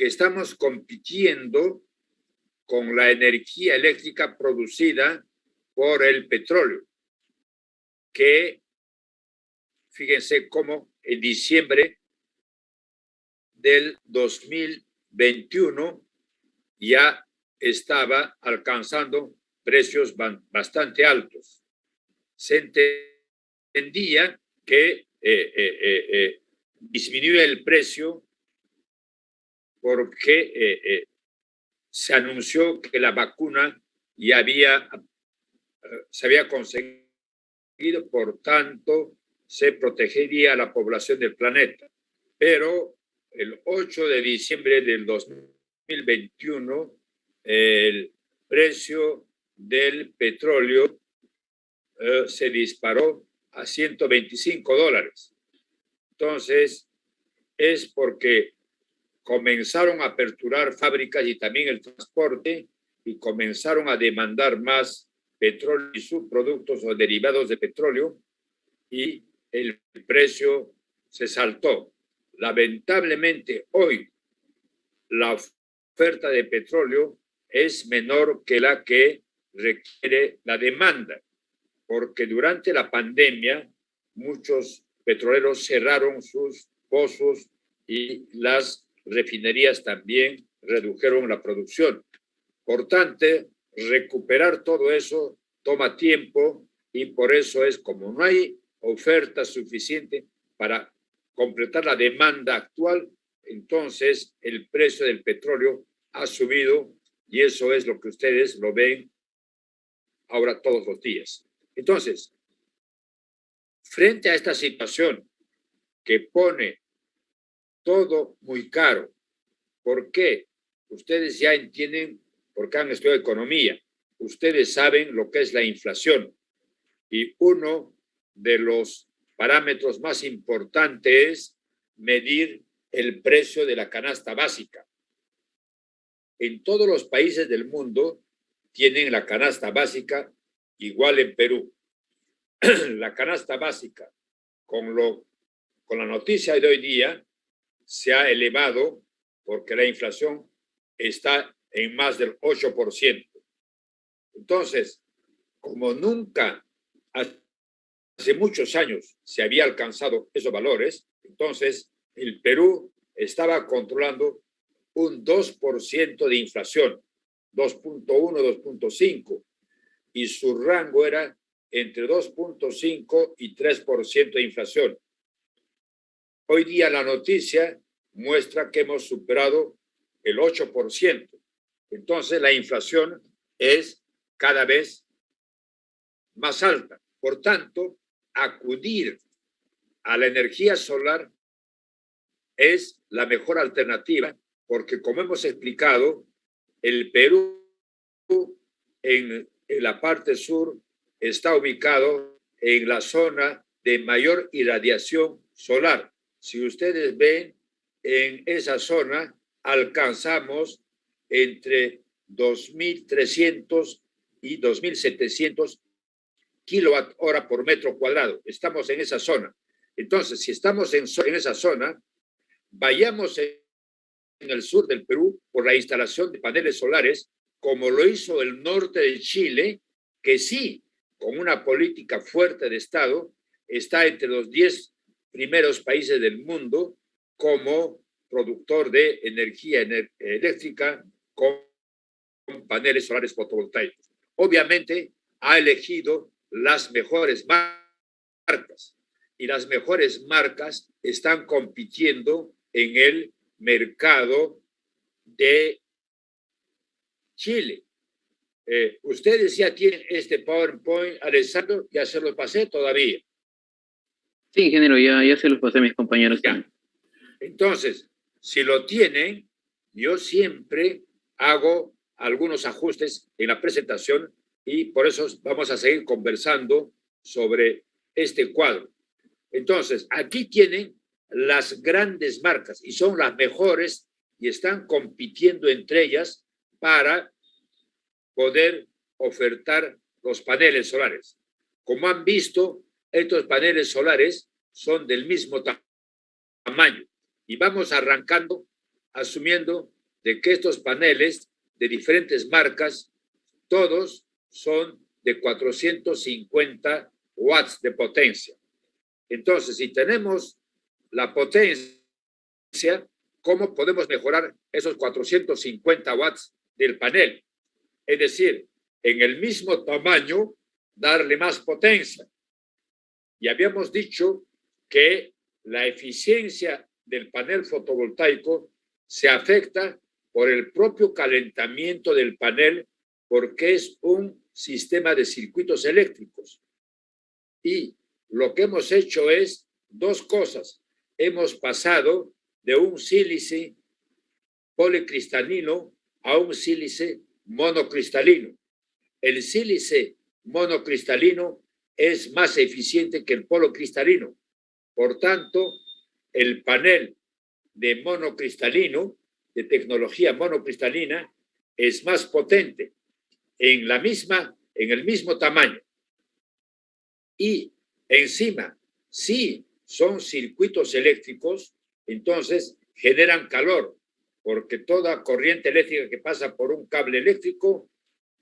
que estamos compitiendo con la energía eléctrica producida por el petróleo, que fíjense cómo en diciembre del 2021 ya estaba alcanzando precios bastante altos. Se entendía que disminuye el precio porque se anunció que la vacuna ya se había conseguido, por tanto, se protegería a la población del planeta. Pero el 8 de diciembre del 2021, el precio del petróleo se disparó a $125. Entonces, es porque comenzaron a aperturar fábricas y también el transporte y comenzaron a demandar más petróleo y subproductos o derivados de petróleo y el precio se saltó. Lamentablemente, hoy la oferta de petróleo es menor que la que requiere la demanda, porque durante la pandemia muchos petroleros cerraron sus pozos y las refinerías también redujeron la producción. Por tanto, recuperar todo eso toma tiempo y por eso es como no hay oferta suficiente para completar la demanda actual, entonces el precio del petróleo ha subido y eso es lo que ustedes lo ven ahora todos los días. Entonces, frente a esta situación que pone todo muy caro, ¿por qué? Ustedes ya entienden, porque han estudiado economía, ustedes saben lo que es la inflación y uno de los parámetros más importantes es medir el precio de la canasta básica. En todos los países del mundo tienen la canasta básica, igual en Perú. La canasta básica, con la noticia de hoy día, se ha elevado porque la inflación está en más del 8%. Entonces, como nunca hace muchos años se había alcanzado esos valores, entonces el Perú estaba controlando un 2% de inflación, 2.1, 2.5, y su rango era entre 2.5 y 3% de inflación. Hoy día la noticia muestra que hemos superado el 8%. Entonces la inflación es cada vez más alta. Por tanto, acudir a la energía solar es la mejor alternativa porque, como hemos explicado, el Perú en la parte sur está ubicado en la zona de mayor irradiación solar. Si ustedes ven, en esa zona alcanzamos entre 2.300 y 2.700 kilowatt hora por metro cuadrado. Estamos en esa zona. Entonces, si estamos en esa zona, vayamos en el sur del Perú por la instalación de paneles solares, como lo hizo el norte de Chile, que sí, con una política fuerte de Estado, está entre los 10 primeros países del mundo como productor de energía eléctrica con paneles solares fotovoltaicos. Obviamente ha elegido las mejores marcas y las mejores marcas están compitiendo en el mercado de Chile. Ustedes ya tienen este PowerPoint, Alessandro, ya se los pasé todavía. Sí, ingeniero, ya se los pasé a mis compañeros. Ya. Entonces, si lo tienen, yo siempre hago algunos ajustes en la presentación y por eso vamos a seguir conversando sobre este cuadro. Entonces, aquí tienen las grandes marcas y son las mejores y están compitiendo entre ellas para poder ofertar los paneles solares. Como han visto, estos paneles solares son del mismo tamaño y vamos arrancando asumiendo de que estos paneles de diferentes marcas, todos son de 450 watts de potencia. Entonces, si tenemos la potencia, ¿cómo podemos mejorar esos 450 watts del panel? Es decir, en el mismo tamaño, darle más potencia. Y habíamos dicho que la eficiencia del panel fotovoltaico se afecta por el propio calentamiento del panel, porque es un sistema de circuitos eléctricos. Y lo que hemos hecho es dos cosas. Hemos pasado de un sílice policristalino a un sílice monocristalino. El sílice monocristalino es más eficiente que el policristalino. Por tanto, el panel de monocristalino, de tecnología monocristalina, es más potente en el mismo tamaño. Y encima, si son circuitos eléctricos, entonces generan calor, porque toda corriente eléctrica que pasa por un cable eléctrico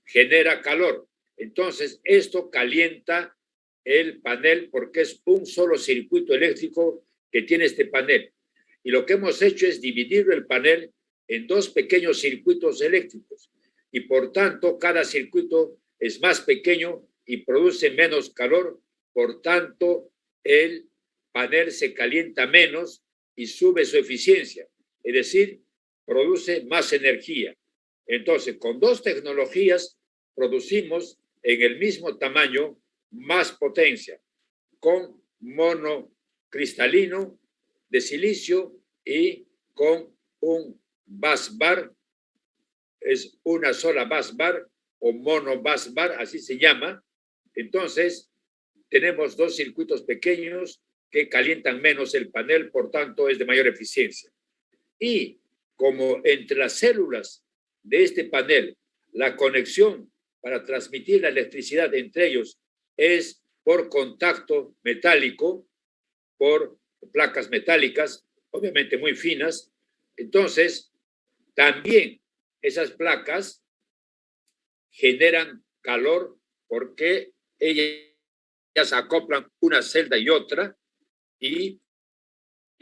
genera calor. Entonces, esto calienta el panel porque es un solo circuito eléctrico que tiene este panel. Y lo que hemos hecho es dividir el panel en dos pequeños circuitos eléctricos. Y por tanto, cada circuito es más pequeño y produce menos calor. Por tanto, el panel se calienta menos y sube su eficiencia. Es decir, produce más energía. Entonces, con dos tecnologías producimos en el mismo tamaño más potencia, con monocristalino de silicio y con un busbar, es una sola busbar o monobusbar, así se llama. Entonces, tenemos dos circuitos pequeños que calientan menos el panel, por tanto, es de mayor eficiencia. Y como entre las células de este panel, la conexión para transmitir la electricidad entre ellos es por contacto metálico, por placas metálicas, obviamente muy finas, entonces también esas placas generan calor porque ellas acoplan una celda y otra y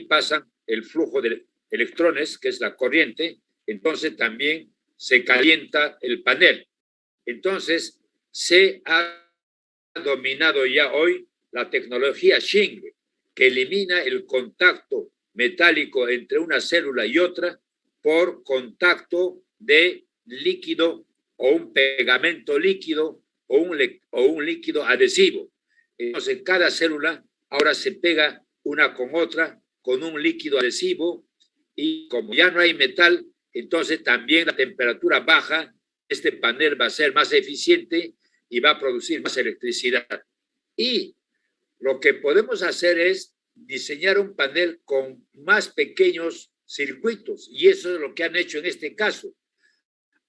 pasan el flujo de electrones, que es la corriente, entonces también se calienta el panel. Entonces, se ha dominado ya hoy la tecnología Shingle, que elimina el contacto metálico entre una célula y otra por contacto de líquido o un pegamento líquido o un líquido adhesivo. Entonces, cada célula ahora se pega una con otra con un líquido adhesivo y como ya no hay metal, entonces también la temperatura baja, este panel va a ser más eficiente y va a producir más electricidad. Y lo que podemos hacer es diseñar un panel con más pequeños circuitos y eso es lo que han hecho en este caso.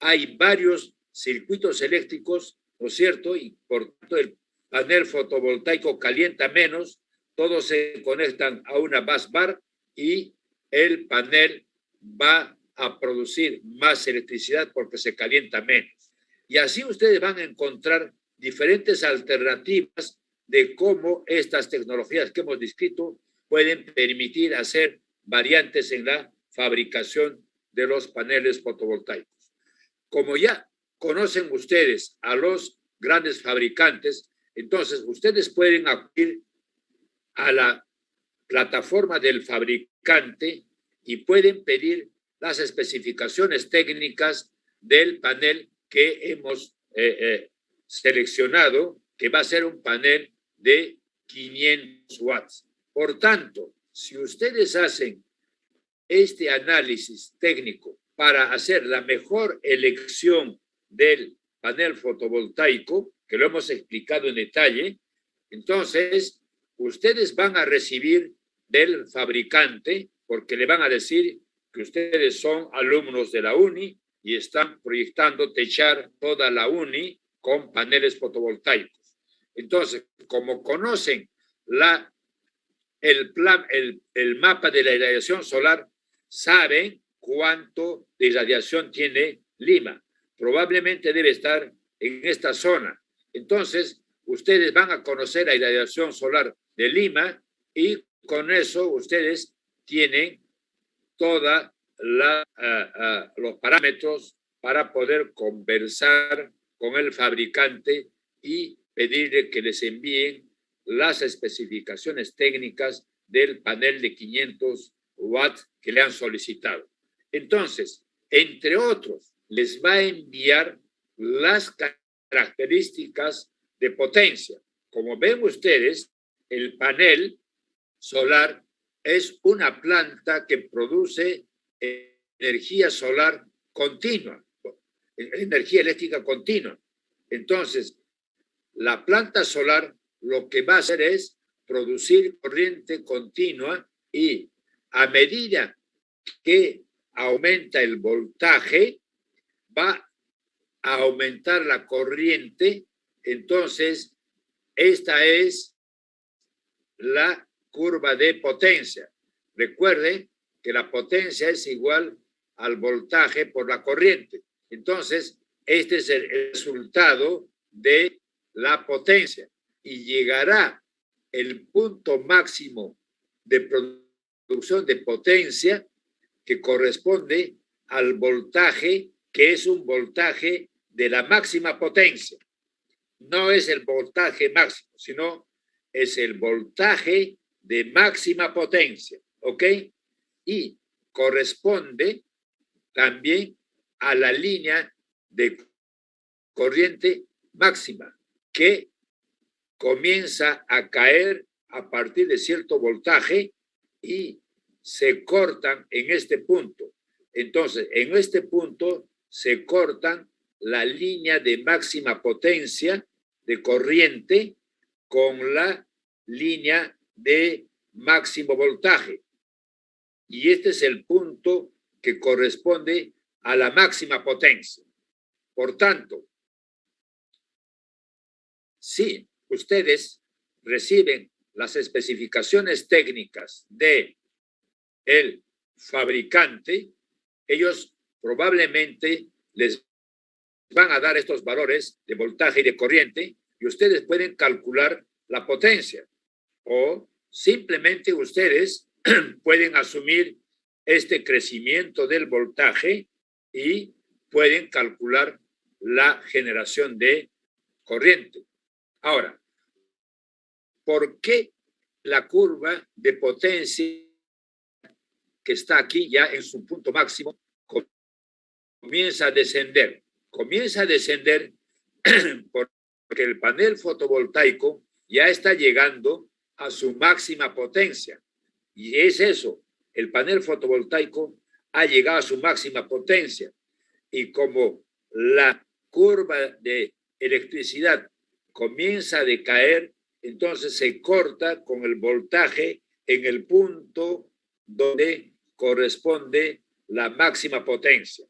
Hay varios circuitos eléctricos, ¿no es cierto? Y por tanto el panel fotovoltaico calienta menos, todos se conectan a una busbar y el panel va a producir más electricidad porque se calienta menos. Y así ustedes van a encontrar diferentes alternativas de cómo estas tecnologías que hemos descrito pueden permitir hacer variantes en la fabricación de los paneles fotovoltaicos. Como ya conocen ustedes a los grandes fabricantes, entonces ustedes pueden acudir a la plataforma del fabricante y pueden pedir las especificaciones técnicas del panel que hemos seleccionado, que va a ser un panel de 500 watts. Por tanto, si ustedes hacen este análisis técnico para hacer la mejor elección del panel fotovoltaico, que lo hemos explicado en detalle, entonces ustedes van a recibir del fabricante, porque le van a decir que ustedes son alumnos de la UNI y están proyectando techar toda la UNI con paneles fotovoltaicos. Entonces, como conocen el mapa de la irradiación solar, saben cuánto de irradiación tiene Lima. Probablemente debe estar en esta zona. Entonces, ustedes van a conocer la irradiación solar de Lima y con eso ustedes tienen todos los parámetros para poder conversar con el fabricante y pedirle que les envíen las especificaciones técnicas del panel de 500 watts que le han solicitado. Entonces, entre otros, les va a enviar las características de potencia. Como ven ustedes, el panel solar es una planta que produce energía solar continua, energía eléctrica continua. Entonces, la planta solar lo que va a hacer es producir corriente continua y a medida que aumenta el voltaje, va a aumentar la corriente. Entonces, esta es la curva de potencia. Recuerden que la potencia es igual al voltaje por la corriente. Entonces, este es el resultado de la potencia y llegará el punto máximo de producción de potencia que corresponde al voltaje, que es un voltaje de la máxima potencia. No es el voltaje máximo, sino es el voltaje de máxima potencia, ¿ok? Y corresponde también a la línea de corriente máxima que comienza a caer a partir de cierto voltaje y se cortan en este punto. Entonces, en este punto se cortan la línea de máxima potencia de corriente con la línea de máximo voltaje. Y este es el punto que corresponde a la máxima potencia. Por tanto, si ustedes reciben las especificaciones técnicas de el fabricante, ellos probablemente les van a dar estos valores de voltaje y de corriente y ustedes pueden calcular la potencia o simplemente ustedes pueden asumir este crecimiento del voltaje y pueden calcular la generación de corriente. Ahora, ¿por qué la curva de potencia que está aquí ya en su punto máximo comienza a descender? Comienza a descender porque el panel fotovoltaico ya está llegando a su máxima potencia. Y es eso, el panel fotovoltaico ha llegado a su máxima potencia. Y como la curva de electricidad comienza a decaer, entonces se corta con el voltaje en el punto donde corresponde la máxima potencia.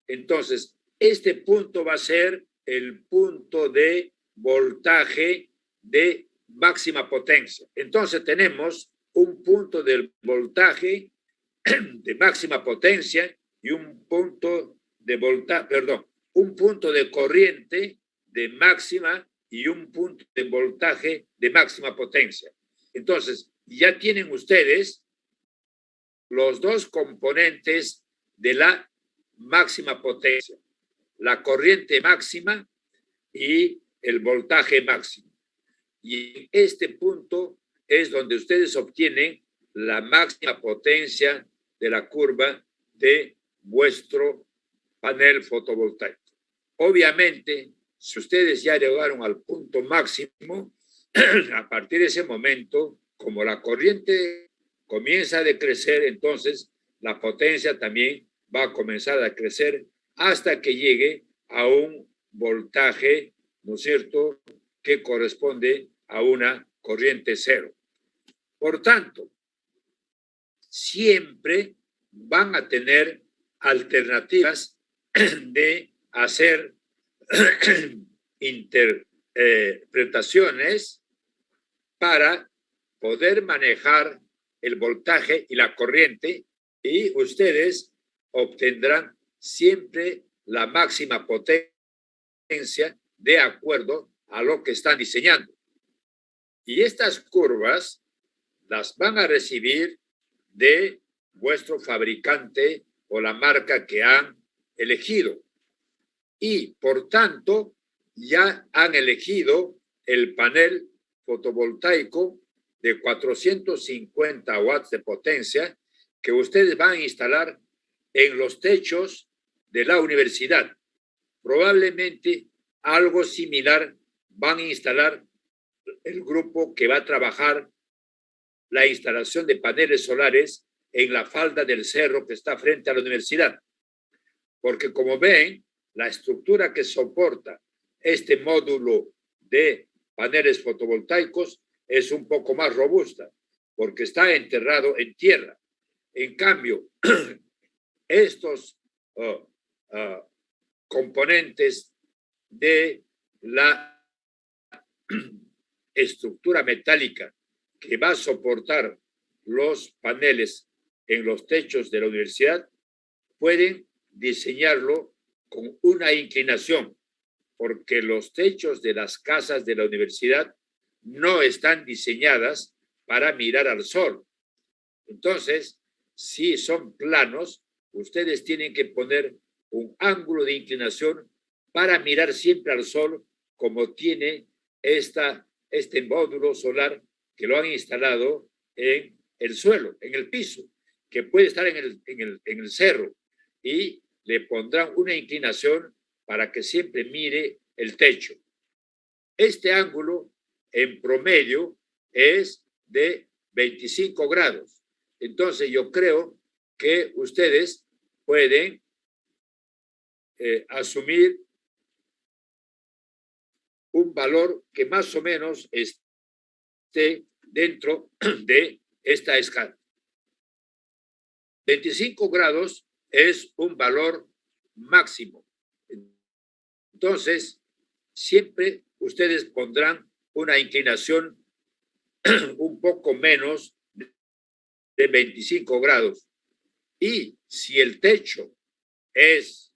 Entonces, este punto va a ser el punto de voltaje de máxima potencia. Entonces, tenemos un punto del voltaje de máxima potencia y un punto de voltaje, perdón, un punto de corriente de máxima y un punto de voltaje de máxima potencia. Entonces, ya tienen ustedes los dos componentes de la máxima potencia, la corriente máxima y el voltaje máximo. Y en este punto es donde ustedes obtienen la máxima potencia de la curva de vuestro panel fotovoltaico. Obviamente, si ustedes ya llegaron al punto máximo, a partir de ese momento, como la corriente comienza a decrecer, entonces la potencia también va a comenzar a crecer hasta que llegue a un voltaje, ¿no es cierto?, que corresponde a una corriente cero. Por tanto, siempre van a tener alternativas de hacer interpretaciones para poder manejar el voltaje y la corriente, y ustedes obtendrán siempre la máxima potencia de acuerdo a lo que están diseñando. Y estas curvas las van a recibir de vuestro fabricante o la marca que han elegido. Y, por tanto, ya han elegido el panel fotovoltaico de 450 watts de potencia que ustedes van a instalar en los techos de la universidad. Probablemente algo similar van a instalar el grupo que va a trabajar la instalación de paneles solares en la falda del cerro que está frente a la universidad. Porque como ven, la estructura que soporta este módulo de paneles fotovoltaicos es un poco más robusta, porque está enterrado en tierra. En cambio, estos componentes de la estructura metálica que va a soportar los paneles en los techos de la universidad pueden diseñarlo con una inclinación, porque los techos de las casas de la universidad no están diseñadas para mirar al sol. Entonces, si son planos, ustedes tienen que poner un ángulo de inclinación para mirar siempre al sol, como tiene este módulo solar que lo han instalado en el suelo, en el piso, que puede estar en el cerro, y le pondrán una inclinación para que siempre mire el techo. Este ángulo en promedio es de 25 grados. Entonces yo creo que ustedes pueden asumir un valor que más o menos esté dentro de esta escala. 25 grados es un valor máximo. Entonces, siempre ustedes pondrán una inclinación un poco menos de 25 grados. Y si el techo es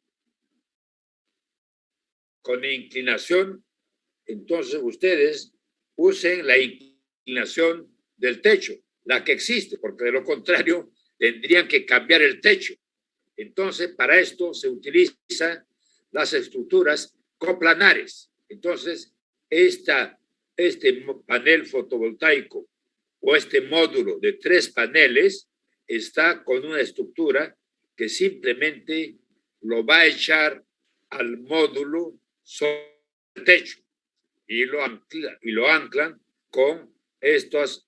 con inclinación, entonces ustedes usen la inclinación del techo, la que existe, porque de lo contrario tendrían que cambiar el techo. Entonces, para esto se utilizan las estructuras coplanares. Entonces, este panel fotovoltaico o este módulo de 3 paneles está con una estructura que simplemente lo va a echar al módulo sobre el techo y lo anclan con estos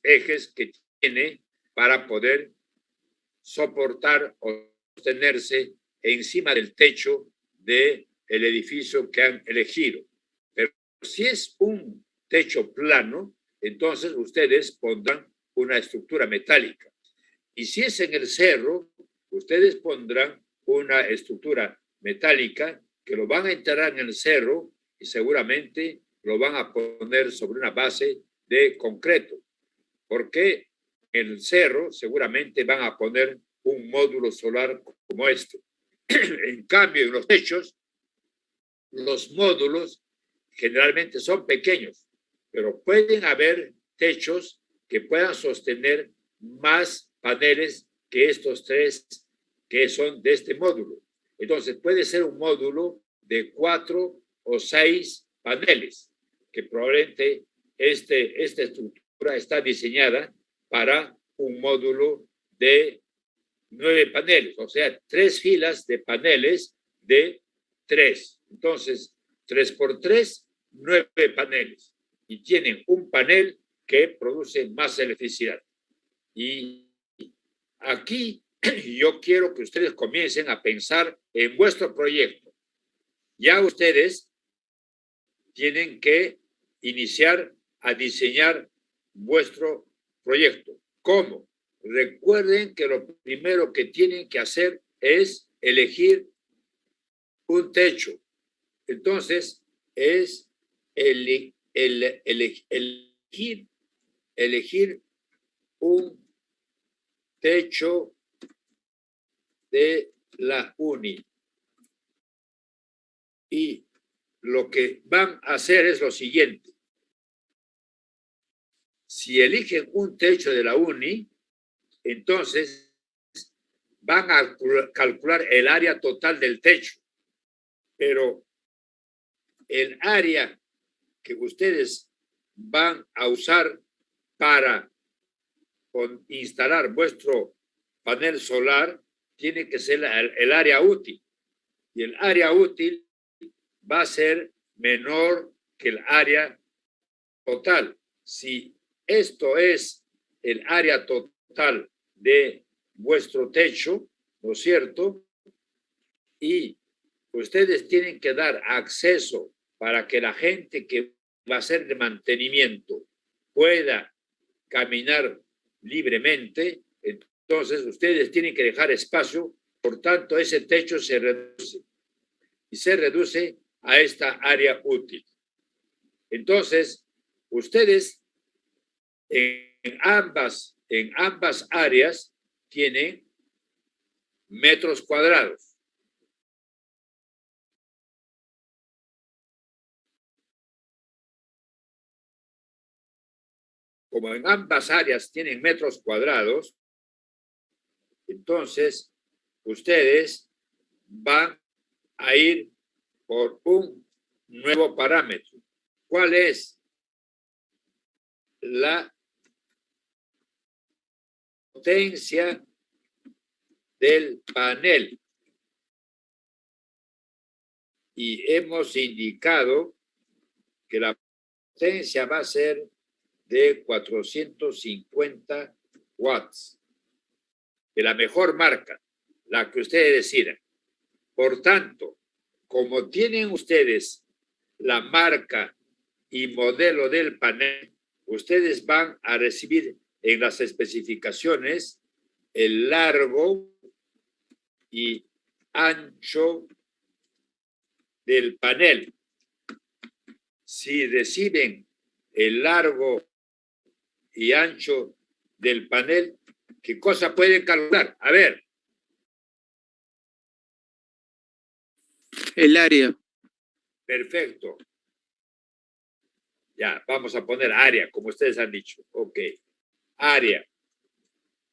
ejes que tiene para poder soportar o sostenerse encima del techo del edificio que han elegido. Pero si es un techo plano, entonces ustedes pondrán una estructura metálica. Y si es en el cerro, ustedes pondrán una estructura metálica que lo van a enterrar en el cerro y seguramente lo van a poner sobre una base de concreto. Porque en el cerro seguramente van a poner un módulo solar como este. En cambio, en los techos, los módulos generalmente son pequeños, pero pueden haber techos que puedan sostener más paneles que estos 3 que son de este módulo. Entonces, puede ser un módulo de 4 o 6 paneles, que probablemente esta estructura está diseñada para un módulo de 9 paneles, o sea, 3 filas de paneles de 3. Entonces, 3 por 3, 9 paneles. Y tienen un panel que produce más electricidad. Y aquí yo quiero que ustedes comiencen a pensar en vuestro proyecto. Ya ustedes tienen que iniciar a diseñar vuestro proyecto. ¿Cómo? Recuerden que lo primero que tienen que hacer es elegir un techo. Entonces, es elegir un techo de la UNI. Y lo que van a hacer es lo siguiente. Si eligen un techo de la UNI, entonces van a calcular el área total del techo. Pero el área que ustedes van a usar para instalar vuestro panel solar tiene que ser el área útil. Y el área útil va a ser menor que el área total. Si esto es el área total de vuestro techo, ¿no es cierto? Y ustedes tienen que dar acceso para que la gente que va a hacer de mantenimiento pueda caminar libremente. Entonces, ustedes tienen que dejar espacio, por tanto, ese techo se reduce y se reduce a esta área útil. Entonces, ustedes en ambas áreas tienen metros cuadrados. Como en ambas áreas tienen metros cuadrados, entonces ustedes van a ir por un nuevo parámetro. ¿Cuál es? La potencia del panel. Y hemos indicado que la potencia va a ser de 450 watts. De la mejor marca, la que ustedes decidan. Por tanto, como tienen ustedes la marca y modelo del panel, ustedes van a recibir en las especificaciones el largo y ancho del panel. Si reciben el largo y ancho del panel, ¿qué cosa pueden calcular? A ver. El área. Perfecto. Ya, vamos a poner área, como ustedes han dicho. Ok. Área.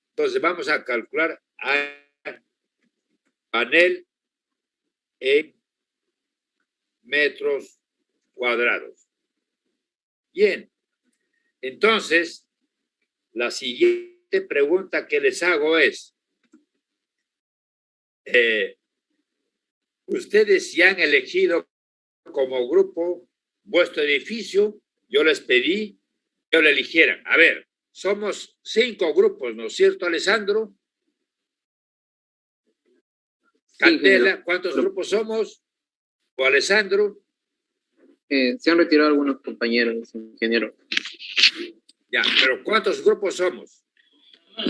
Entonces vamos a calcular panel en metros cuadrados. Bien. Entonces, la siguiente pregunta que les hago es, ustedes ya han elegido como grupo vuestro edificio, yo les pedí que lo eligieran. A ver, somos 5 grupos, ¿no es cierto, Alessandro? Candela, sí, ¿cuántos grupos somos? ¿O Alessandro? Se han retirado algunos compañeros, ingeniero. Ya, pero ¿cuántos grupos somos?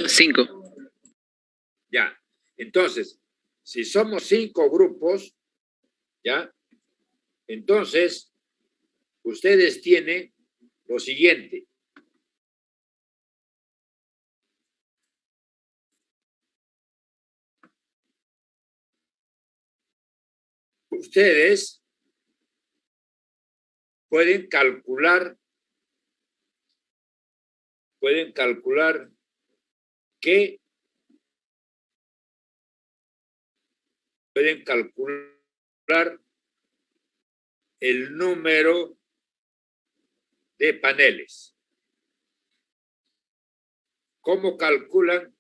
5. Ya, entonces, si somos 5 grupos, ya, entonces, ustedes tienen lo siguiente. Ustedes pueden calcular que pueden calcular el número de paneles. ¿Cómo calculan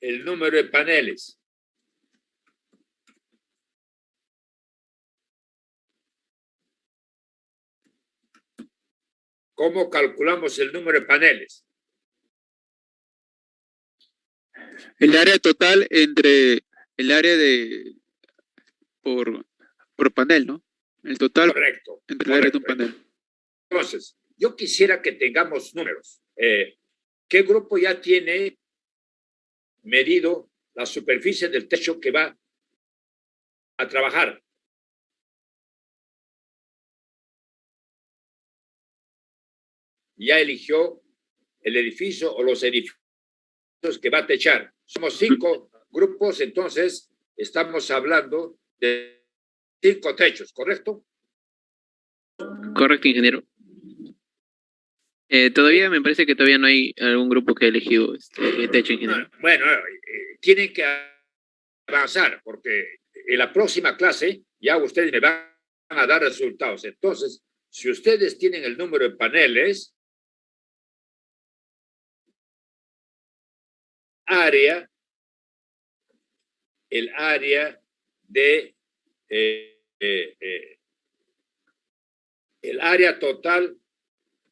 el número de paneles? ¿Cómo calculamos el número de paneles? El área total entre el área de por panel, ¿no? El total. Correcto. Entre el área de un panel. Entonces, yo quisiera que tengamos números. ¿Qué grupo ya tiene medido la superficie del techo que va a trabajar? Ya eligió el edificio o los edificios que va a techar. Somos 5 grupos, entonces estamos hablando de 5 techos, ¿correcto? Correcto, ingeniero. Todavía me parece que todavía no hay algún grupo que ha elegido este techo, ingeniero. Bueno, tienen que avanzar porque en la próxima clase ya ustedes me van a dar resultados. Entonces, si ustedes tienen el número de paneles, el área de el área total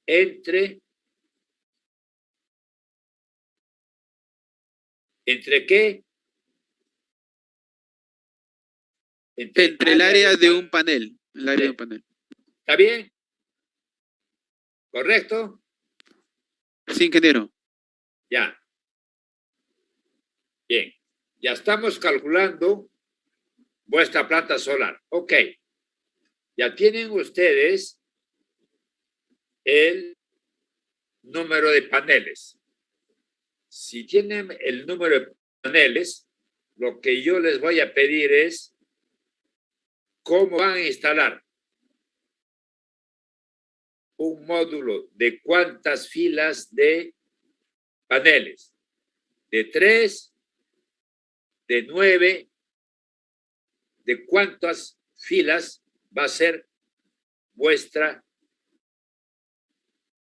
¿entre qué? Entre el área de un panel. El área de un panel. ¿Está bien? ¿Correcto? Sí, ingeniero. Ya. Bien. Ya estamos calculando vuestra planta solar. Ok. Ya tienen ustedes el número de paneles. Si tienen el número de paneles, lo que yo les voy a pedir es cómo van a instalar un módulo de cuántas filas de paneles. De 3, de 9, de cuántas filas va a ser vuestra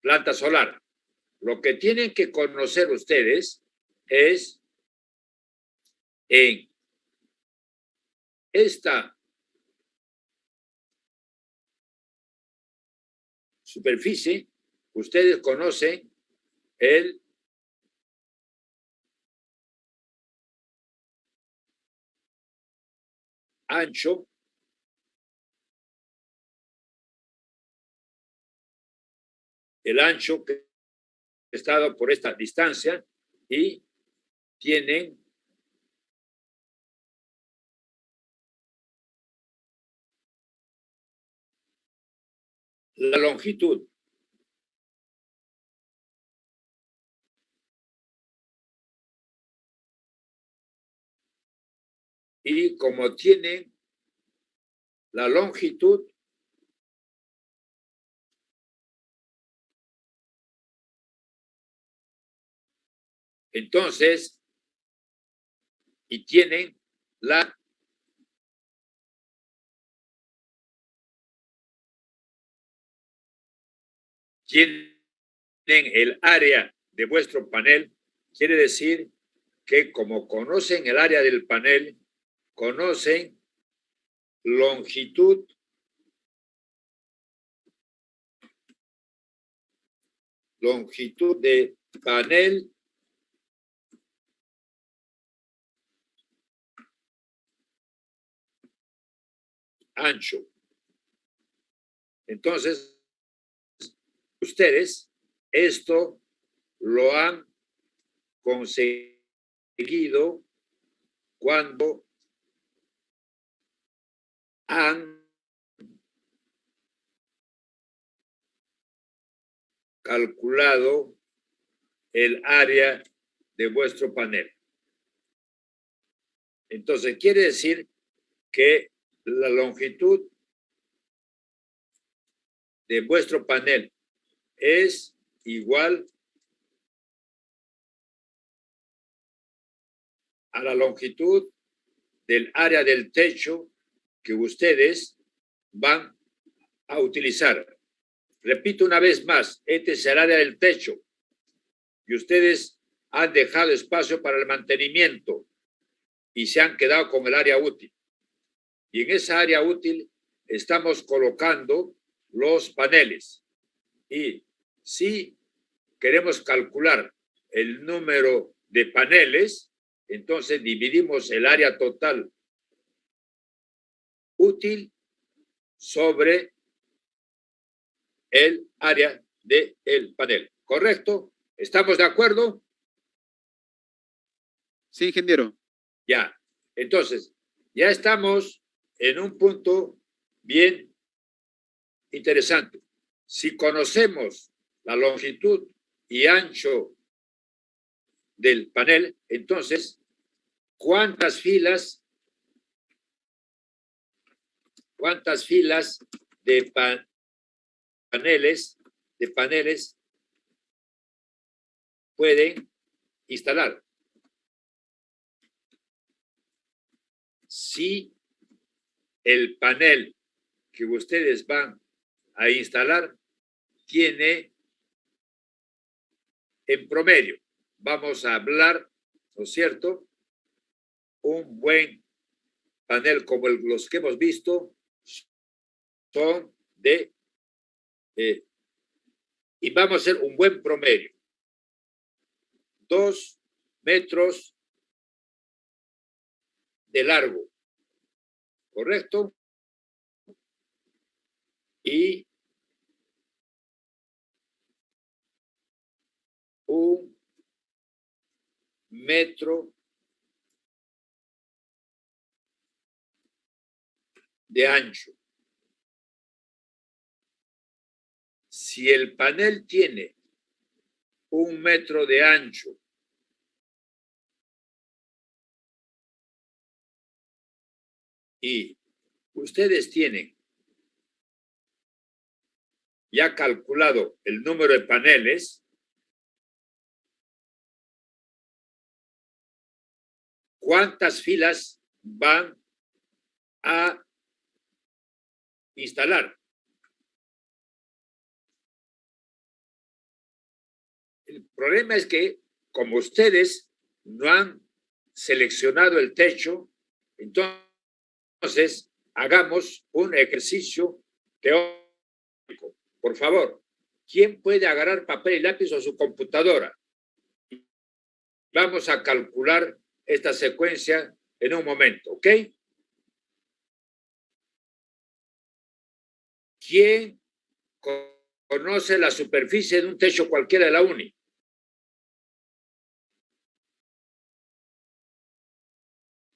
planta solar. Lo que tienen que conocer ustedes es en esta superficie, ustedes conocen el ancho, que está dado por esta distancia y tienen la longitud. Y como tienen la longitud, entonces, y tienen el área de vuestro panel, quiere decir que como conocen el área del panel, conocen longitud, de panel ancho. Entonces, ustedes esto lo han conseguido cuando han calculado el área de vuestro panel. Entonces, quiere decir que la longitud de vuestro panel es igual a la longitud del área del techo que ustedes van a utilizar. Repito una vez más, este es el área del techo y ustedes han dejado espacio para el mantenimiento y se han quedado con el área útil. Y en esa área útil estamos colocando los paneles. Y si queremos calcular el número de paneles, entonces dividimos el área total útil sobre el área del panel. ¿Correcto? ¿Estamos de acuerdo? Sí, ingeniero. Ya. Entonces, ya estamos en un punto bien interesante. Si conocemos la longitud y ancho del panel, entonces ¿cuántas filas de paneles pueden instalar? Si el panel que ustedes van a instalar tiene en promedio, vamos a hablar, ¿no es cierto? Un buen panel como los que hemos visto son de, y vamos a hacer un buen promedio, 2 metros de largo, ¿correcto? Y 1 metro de ancho. Si el panel tiene 1 metro de ancho y ustedes tienen ya calculado el número de paneles, ¿cuántas filas van a instalar? El problema es que, como ustedes no han seleccionado el techo, entonces hagamos un ejercicio teórico. Por favor, ¿quién puede agarrar papel y lápiz o su computadora? Vamos a calcular esta secuencia en un momento, ¿ok? ¿Quién conoce la superficie de un techo cualquiera de la UNI?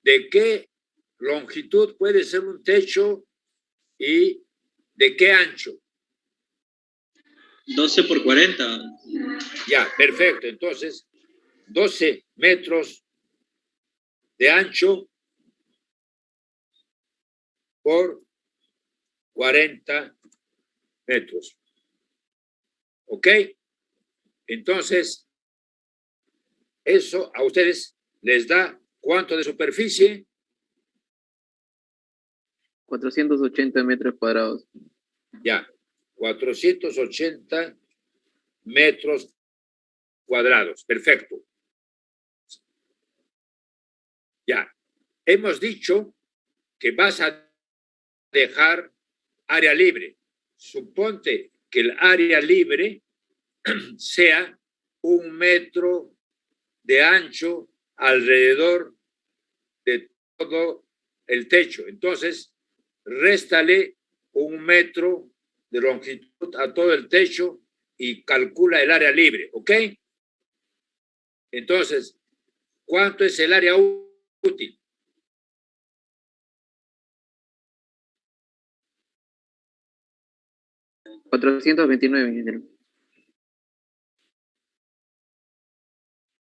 ¿De qué longitud puede ser un techo y de qué ancho? 12 por 40. Ya, perfecto. Entonces, 12 metros de ancho por 40 metros. ¿Ok? Entonces, eso a ustedes les da ¿cuánto de superficie? 480 metros cuadrados. Ya, 480 metros cuadrados. Perfecto. Ya, hemos dicho que vas a dejar área libre. Suponte que el área libre sea 1 metro de ancho alrededor de todo el techo. Entonces, réstale 1 metro de longitud a todo el techo y calcula el área libre, ¿ok? Entonces, ¿cuánto es el área útil? $429.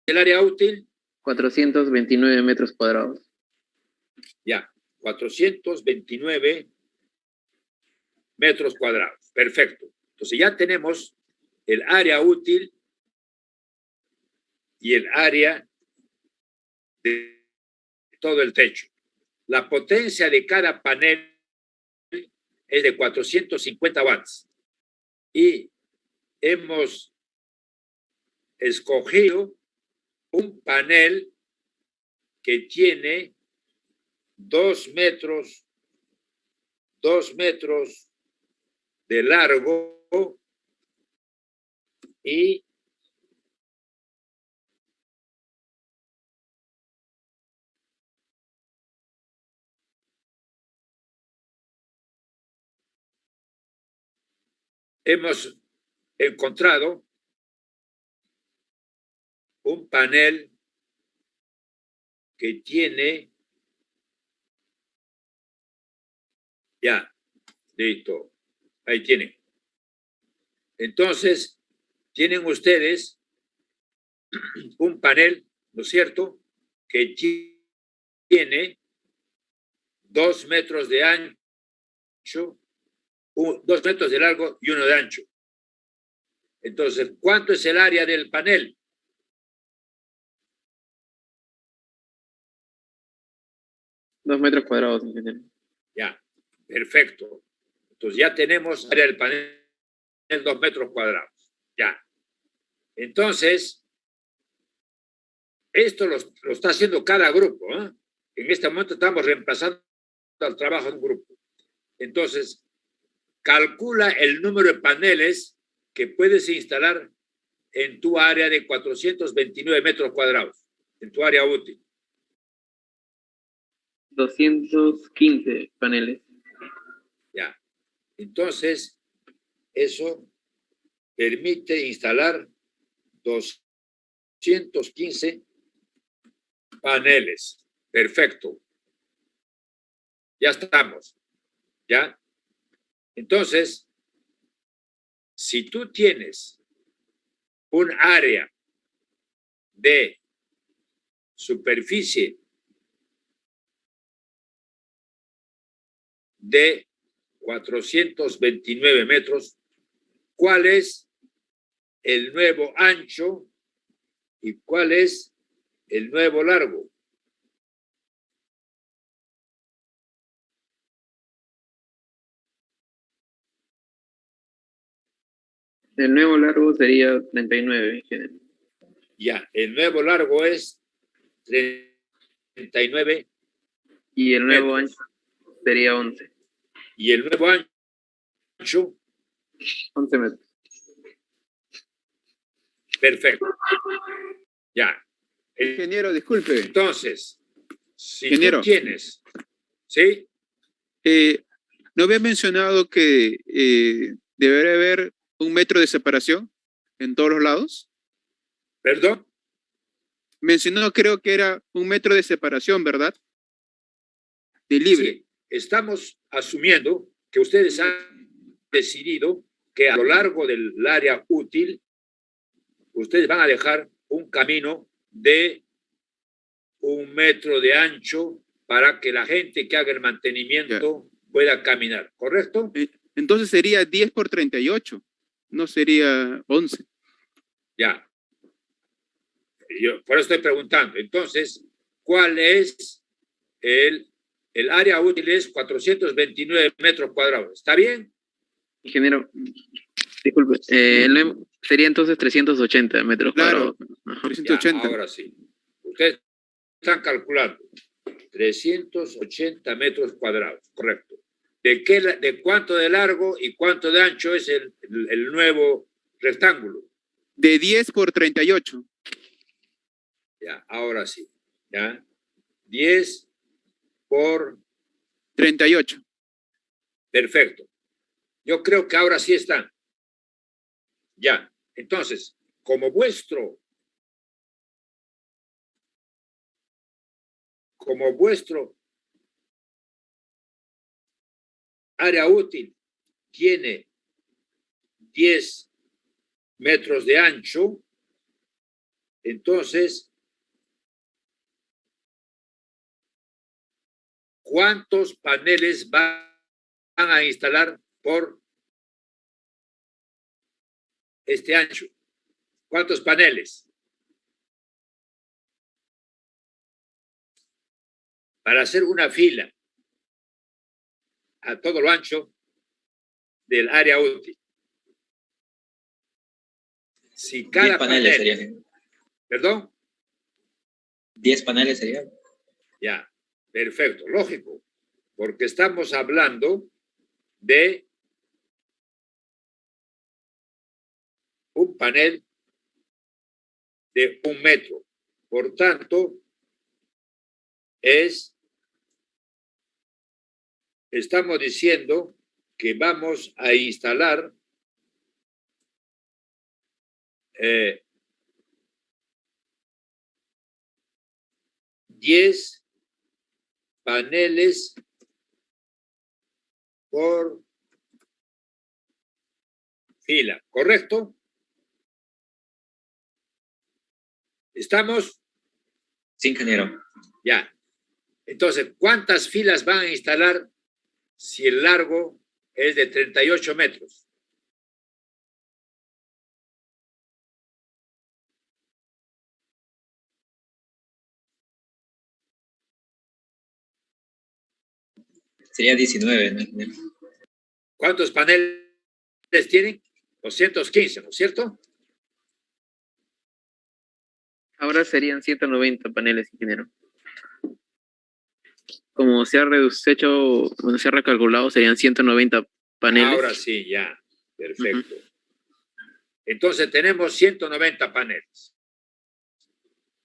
El área útil, 429 metros cuadrados. ya, 429 metros cuadrados. Perfecto. Entonces ya tenemos el área útil y el área de todo el techo. La potencia de cada panel es de 450 watts y hemos escogido un panel que tiene 2 metros de largo y hemos encontrado un panel que tiene, ya, listo, ahí tienen. Entonces, tienen ustedes un panel, ¿no es cierto?, que tiene 2 metros de ancho, 2 metros de largo y 1 de ancho. Entonces, ¿cuánto es el área del panel? $2 metros, ingeniero. Ya, perfecto. Entonces ya tenemos área del panel 2 metros cuadrados. Ya. Entonces, esto lo está haciendo cada grupo, ¿eh? En este momento estamos reemplazando al trabajo de un grupo. Entonces, calcula el número de paneles que puedes instalar en tu área de 429 metros cuadrados, en tu área útil. 215 paneles. Ya. Entonces, eso permite instalar 215 paneles. Perfecto. Ya estamos. ¿Ya? Entonces, si tú tienes un área de superficie de 429 metros, ¿cuál es el nuevo ancho y cuál es el nuevo largo? El nuevo largo sería 39, ingeniero. Ya, el nuevo largo es 39 Y el nuevo metros. ancho sería 11. Y el nuevo ancho, 11 metros. perfecto. Ya. Ingeniero, disculpe. Entonces, si Ingeniero, tú tienes, ¿sí? ¿no había mencionado que debería haber 1 metro de separación en todos los lados? ¿Perdón? Mencionó, creo que era 1 metro de separación, ¿verdad? De libre. Sí, estamos asumiendo que ustedes han decidido que a lo largo del área útil, ustedes van a dejar un camino de 1 metro de ancho para que la gente que haga el mantenimiento pueda caminar, ¿correcto? Entonces sería 10 por 38, no sería 11. Ya. Yo por eso estoy preguntando. Entonces, ¿cuál es el área útil? Es 429 metros cuadrados. ¿Está bien? Ingeniero, disculpe, sería entonces 380 metros cuadrados. 380. Ya, ahora sí. Ustedes están calculando 380 metros cuadrados, correcto. ¿De cuánto de largo y cuánto de ancho es el nuevo rectángulo? De 10 por 38. Ya, ahora sí. Ya. 10 por 38. Perfecto. Yo creo que ahora sí están. Ya. Entonces, como vuestro área útil tiene 10 metros de ancho, entonces, ¿cuántos paneles van a instalar por este ancho? ¿Cuántos paneles? Para hacer una fila a todo lo ancho del área útil. Si cada 10 paneles serían. ¿Perdón? 10 paneles serían. Ya, perfecto, lógico, porque estamos hablando de un panel de 1 metro. Por tanto, estamos diciendo que vamos a instalar 10 paneles por fila, ¿correcto? ¿Estamos? Sí, ingeniero. Ya. Entonces, ¿cuántas filas van a instalar si el largo es de 38 metros? Sería 19, ¿no? ¿Cuántos paneles tienen? 215, ¿no es cierto? Ahora serían 190 paneles, ingeniero. Como se ha hecho, bueno, se ha recalculado, serían 190 paneles. Ahora sí, ya. Perfecto. Entonces tenemos 190 paneles.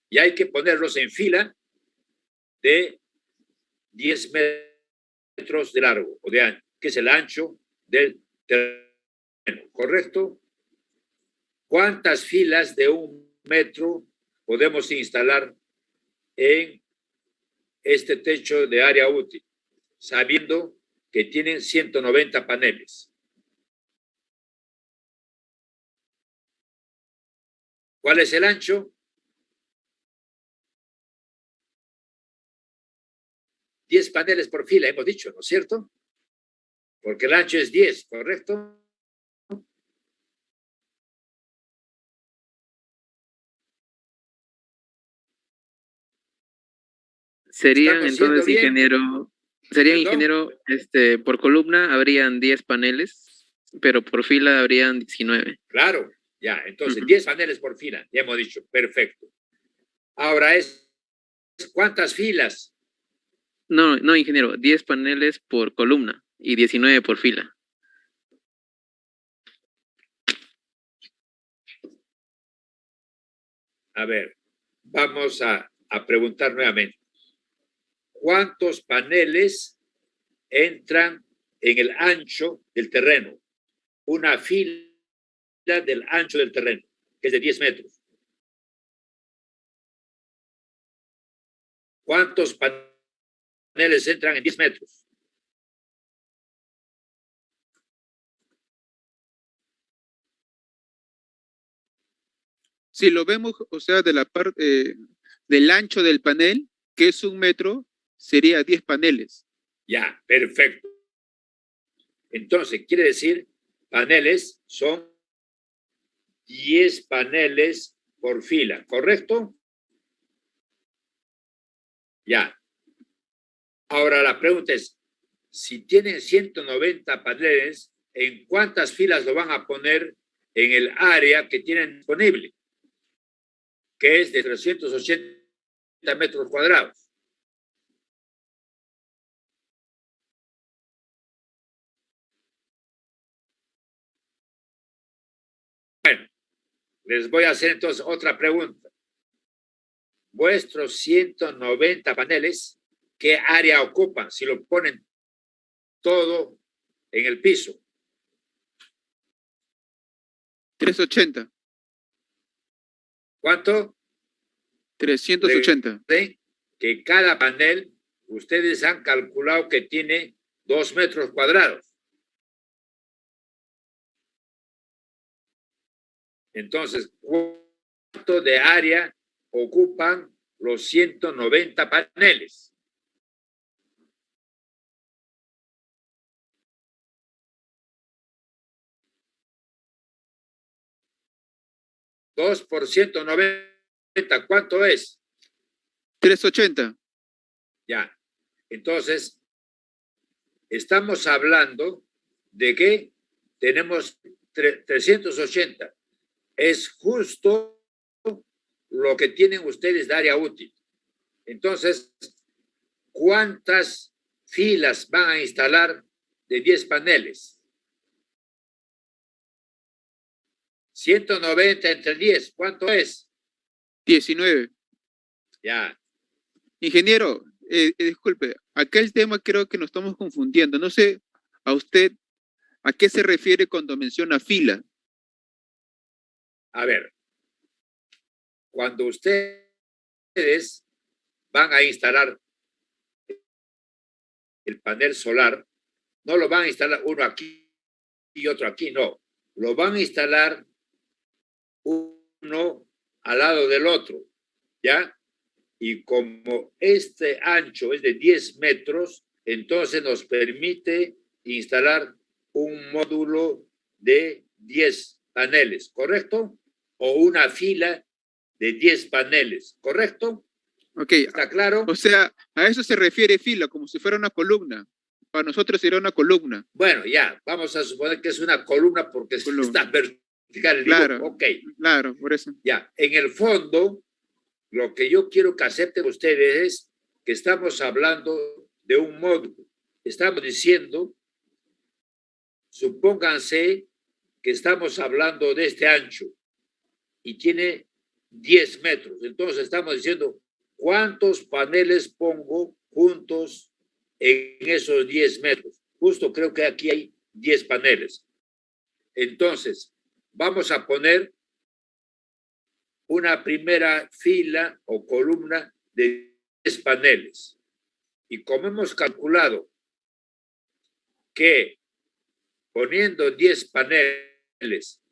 Y hay que ponerlos en fila de 10 metros de largo, o de ancho, que es el ancho del terreno, ¿correcto? ¿Cuántas filas de 1 metro podemos instalar en este techo de área útil, sabiendo que tienen 190 paneles? ¿Cuál es el ancho? 10 paneles por fila, hemos dicho, ¿no es cierto? Porque el ancho es 10, ¿correcto? Serían ¿Estamos yendo entonces, bien? ingeniero, por columna habrían 10 paneles, pero por fila habrían 19. Claro, ya. Entonces, 10 paneles por fila, ya hemos dicho. Perfecto. Ahora ¿cuántas filas? No, ingeniero, 10 paneles por columna y 19 por fila. A ver, vamos a preguntar nuevamente. ¿Cuántos paneles entran en el ancho del terreno? Una fila del ancho del terreno, que es de 10 metros. ¿Cuántos paneles entran en 10 metros? Si lo vemos, o sea, de la parte del ancho del panel, que es 1 metro, sería 10 paneles. Ya, perfecto. Entonces, quiere decir, paneles son 10 paneles por fila, ¿correcto? Ya. Ahora la pregunta es, si tienen 190 paneles, ¿en cuántas filas lo van a poner en el área que tienen disponible? Que es de 380 metros cuadrados. Bueno, les voy a hacer entonces otra pregunta. Vuestros 190 paneles, ¿qué área ocupan si lo ponen todo en el piso? 380. ¿Cuánto? 380. Que cada panel, ustedes han calculado que tiene 2 metros cuadrados. Entonces, ¿cuánto de área ocupan los 190 paneles? Dos por 190, ¿cuánto es? 380. Ya. Entonces, estamos hablando de que tenemos 380. Es justo lo que tienen ustedes de área útil. Entonces, ¿cuántas filas van a instalar de 10 paneles? 190 entre 10, ¿cuánto es? 19. Ya. Ingeniero, disculpe, aquel tema creo que nos estamos confundiendo. No sé a usted a qué se refiere cuando menciona fila. A ver, cuando ustedes van a instalar el panel solar, no lo van a instalar uno aquí y otro aquí, no. Lo van a instalar uno al lado del otro, ¿ya? Y como este ancho es de 10 metros, entonces nos permite instalar un módulo de 10 paneles, ¿correcto? O una fila de 10 paneles, ¿correcto? Ok, ¿Está claro? o sea, a eso se refiere fila, como si fuera una columna. Para nosotros sería una columna. Bueno, ya, vamos a suponer que es una columna porque Columna. está vertical. Claro, Digo, ok, claro, por eso. ya. En el fondo, lo que yo quiero que acepten ustedes es que estamos hablando de un módulo. Estamos diciendo, supónganse que estamos hablando de este ancho y tiene 10 metros. Entonces estamos diciendo, ¿cuántos paneles pongo juntos en esos 10 metros? Justo creo que aquí hay 10 paneles. Entonces, vamos a poner una primera fila o columna de 10 paneles. Y como hemos calculado que poniendo 10 paneles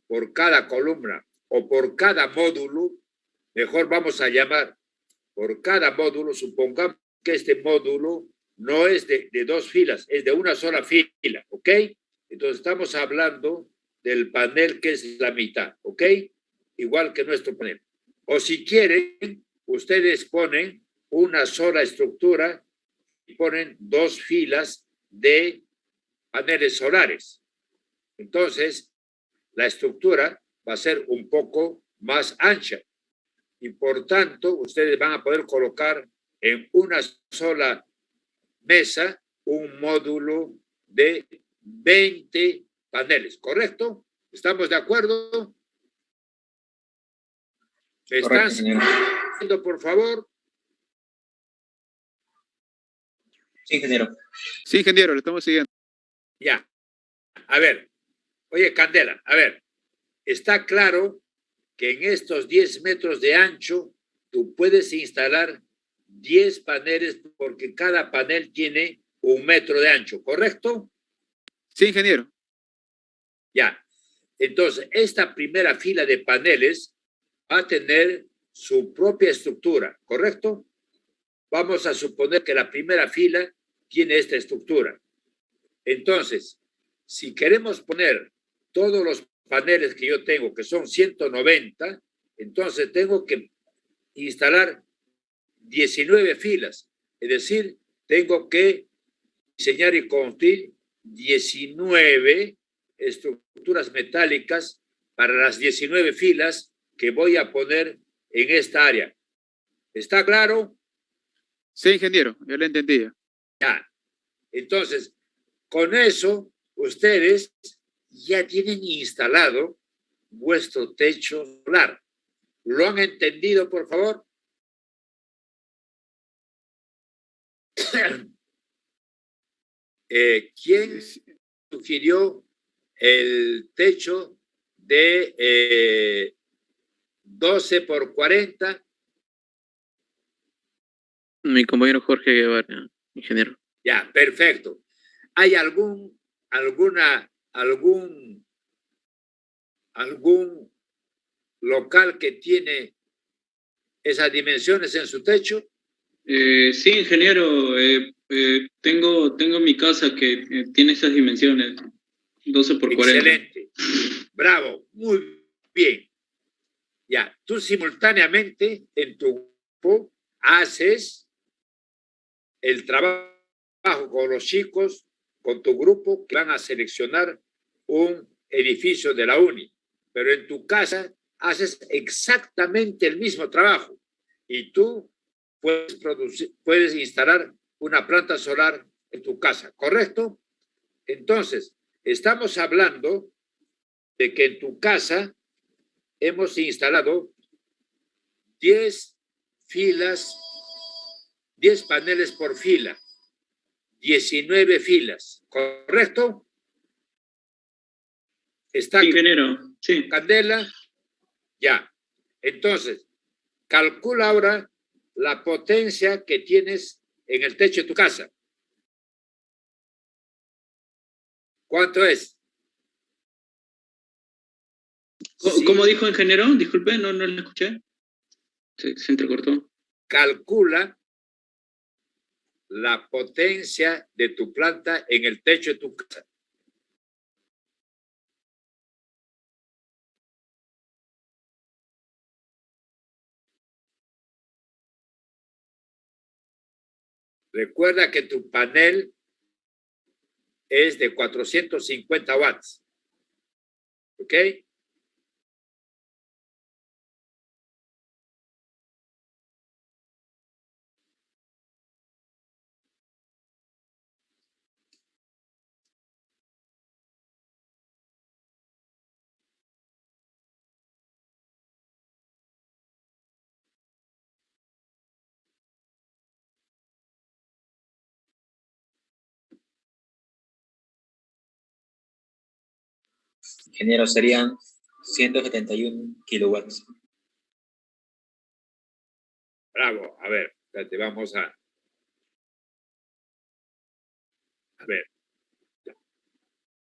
por cada columna o por cada módulo, mejor vamos a llamar por cada módulo, supongamos que este módulo no es de 2 filas, es de una sola fila, ¿ok? Entonces estamos hablando del panel que es la mitad, ¿ok? Igual que nuestro panel. O si quieren, ustedes ponen una sola estructura y ponen 2 filas de paneles solares. Entonces, la estructura va a ser un poco más ancha y por tanto ustedes van a poder colocar en una sola mesa un módulo de 20 paneles, ¿correcto? ¿Estamos de acuerdo? ¿Me están siguiendo, por favor? Sí, ingeniero. Sí, ingeniero, lo estamos siguiendo. Ya. A ver. Oye, Candela, a ver. Está claro que en estos 10 metros de ancho tú puedes instalar 10 paneles porque cada panel tiene 1 metro de ancho, ¿correcto? Sí, ingeniero. Ya. Entonces, esta primera fila de paneles va a tener su propia estructura, ¿correcto? Vamos a suponer que la primera fila tiene esta estructura. Entonces, si queremos poner todos los paneles que yo tengo, que son 190, entonces tengo que instalar 19 filas. Es decir, tengo que diseñar y construir 19 estructuras metálicas para las 19 filas que voy a poner en esta área. ¿Está claro? Sí, ingeniero, ya lo entendí. Ya. Entonces, con eso, ustedes ya tienen instalado vuestro techo solar. ¿Lo han entendido, por favor? ¿Quién sugirió el techo de 12 por 40? Mi compañero Jorge Guevara, ingeniero. Ya, perfecto. ¿Hay algún local que tiene esas dimensiones en su techo? Sí, ingeniero, tengo mi casa que tiene esas dimensiones, 12 por 40. Excelente. Bravo, muy bien. Ya, tú simultáneamente en tu grupo haces el trabajo con los chicos, con tu grupo, que van a seleccionar un edificio de la UNI. Pero en tu casa haces exactamente el mismo trabajo y tú puedes instalar una planta solar en tu casa, ¿correcto? Entonces, estamos hablando de que en tu casa hemos instalado 10 filas, 10 paneles por fila, 19 filas, ¿correcto? ¿Está, ingeniero? Sí. Candela? Ya. Entonces, calcula ahora la potencia que tienes en el techo de tu casa. ¿Cuánto es? ¿Cómo dijo, ingeniero? Disculpe, no lo escuché. Se entrecortó. calcula la potencia de tu planta en el techo de tu casa. Recuerda que tu panel es de 450 watts. ¿Ok? Ingeniero, serían 171 kilowatts. Bravo. A ver, espérate, vamos a ver.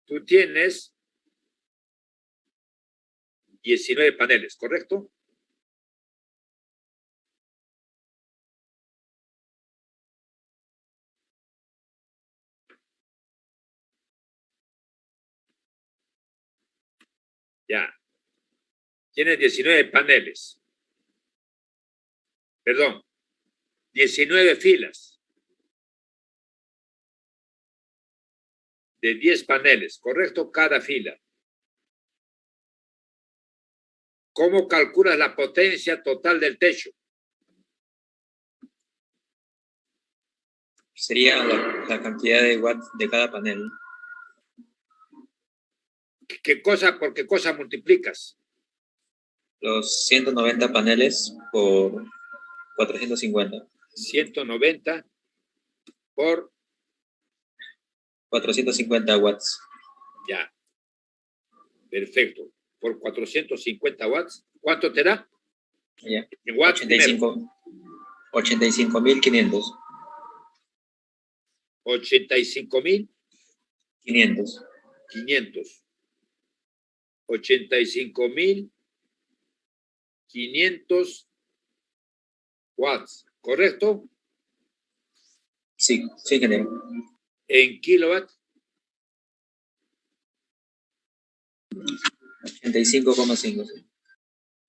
Tú tienes 19 paneles, ¿correcto? Ya. Tienes 19 paneles. Perdón, 19 filas de 10 paneles, ¿correcto? Cada fila. ¿Cómo calculas la potencia total del techo? Sería la cantidad de watts de cada panel. ¿Qué cosa por qué cosa multiplicas? Los 190 paneles por 450. 190 por 450 watts. ya. Perfecto. Por 450 watts. ¿Cuánto te da? Ya. En watts. 85.500. 85.500. 500. 85.500 watts. ¿Correcto? Sí, ingeniero. En kilowatt. 85,5.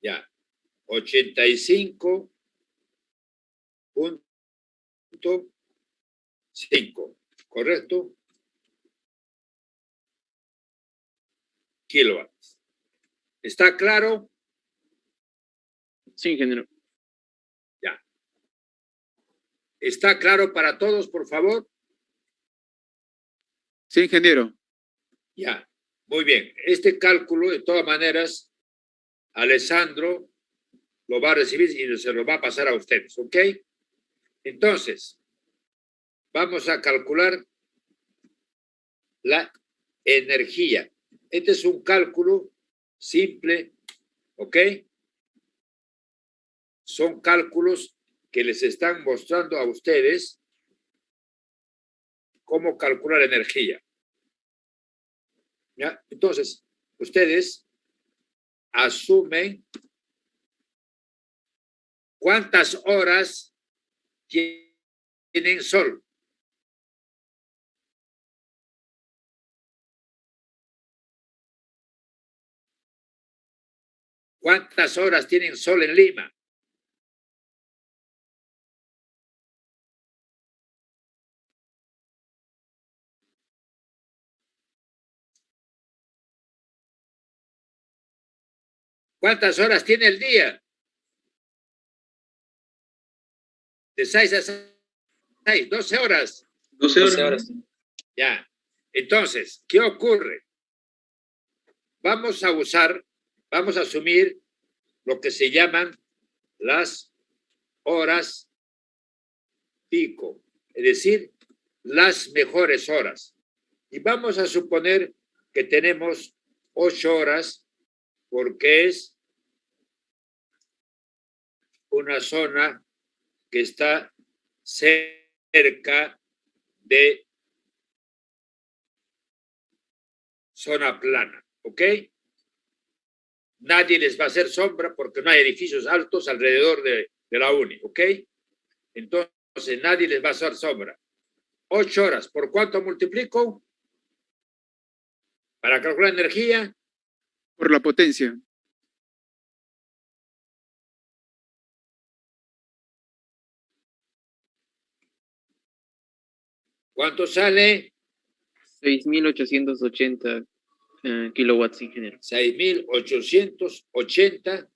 Ya. 85.5. ¿Correcto? Kilowatts. ¿Está claro? Sí, ingeniero. Ya. ¿Está claro para todos, por favor? Sí, ingeniero. Ya. Muy bien. Este cálculo, de todas maneras, Alessandro lo va a recibir y se lo va a pasar a ustedes, ¿ok? Entonces, vamos a calcular la energía. Este es un cálculo simple, ¿ok? Son cálculos que les están mostrando a ustedes cómo calcular energía. ¿Ya? Entonces, ustedes asumen cuántas horas tienen sol. ¿Cuántas horas tienen sol en Lima? ¿Cuántas horas tiene el día? De 6 a 6, 12 horas. 12 horas. 12 horas. Ya. Entonces, ¿qué ocurre? Vamos a asumir lo que se llaman las horas pico, es decir, las mejores horas. Y vamos a suponer que tenemos 8 horas porque es una zona que está cerca de zona plana, ¿ok? Nadie les va a hacer sombra porque no hay edificios altos alrededor de la uni, ¿ok? Entonces nadie les va a hacer sombra. 8 horas, ¿por cuánto multiplico? Para calcular energía, Por la potencia. ¿cuánto sale? 6.880 kilowatts, ingeniero. 6.880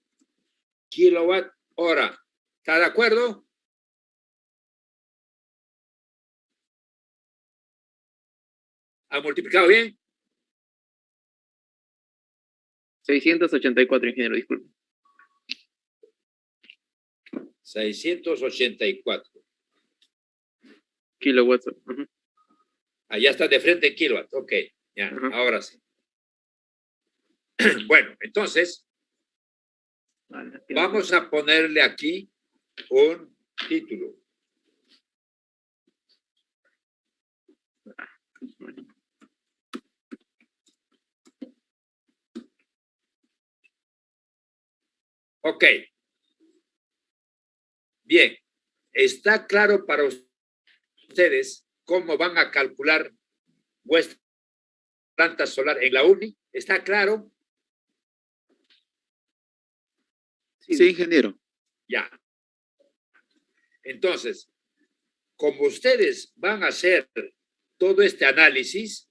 kilowatt hora. ¿Está de acuerdo? ¿Ha multiplicado bien? 684, ingeniero, disculpe. 684. Kilowatts. Ujú. Allá está de frente en kilowatt. Ok, ya, Ajá. ahora sí. Bueno, entonces, vamos a ponerle aquí un título. Ok. Bien, ¿está claro para ustedes cómo van a calcular vuestra planta solar en la UNI? ¿Está claro? Sí, ingeniero. Ya. Entonces, como ustedes van a hacer todo este análisis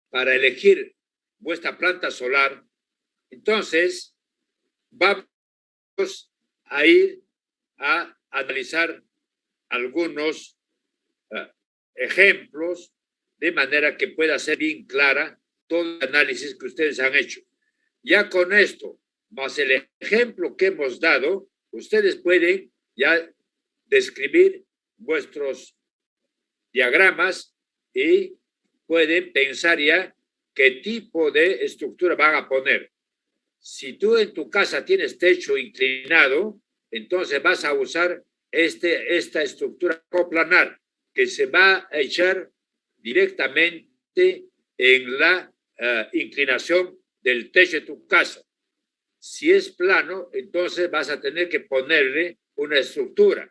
para elegir vuestra planta solar, entonces vamos a ir a analizar algunos ejemplos de manera que pueda ser bien clara todo el análisis que ustedes han hecho. Ya con esto, más el ejemplo que hemos dado, ustedes pueden ya describir vuestros diagramas y pueden pensar ya qué tipo de estructura van a poner. Si tú en tu casa tienes techo inclinado, entonces vas a usar esta estructura coplanar que se va a echar directamente en la inclinación del techo de tu casa. Si es plano, entonces vas a tener que ponerle una estructura.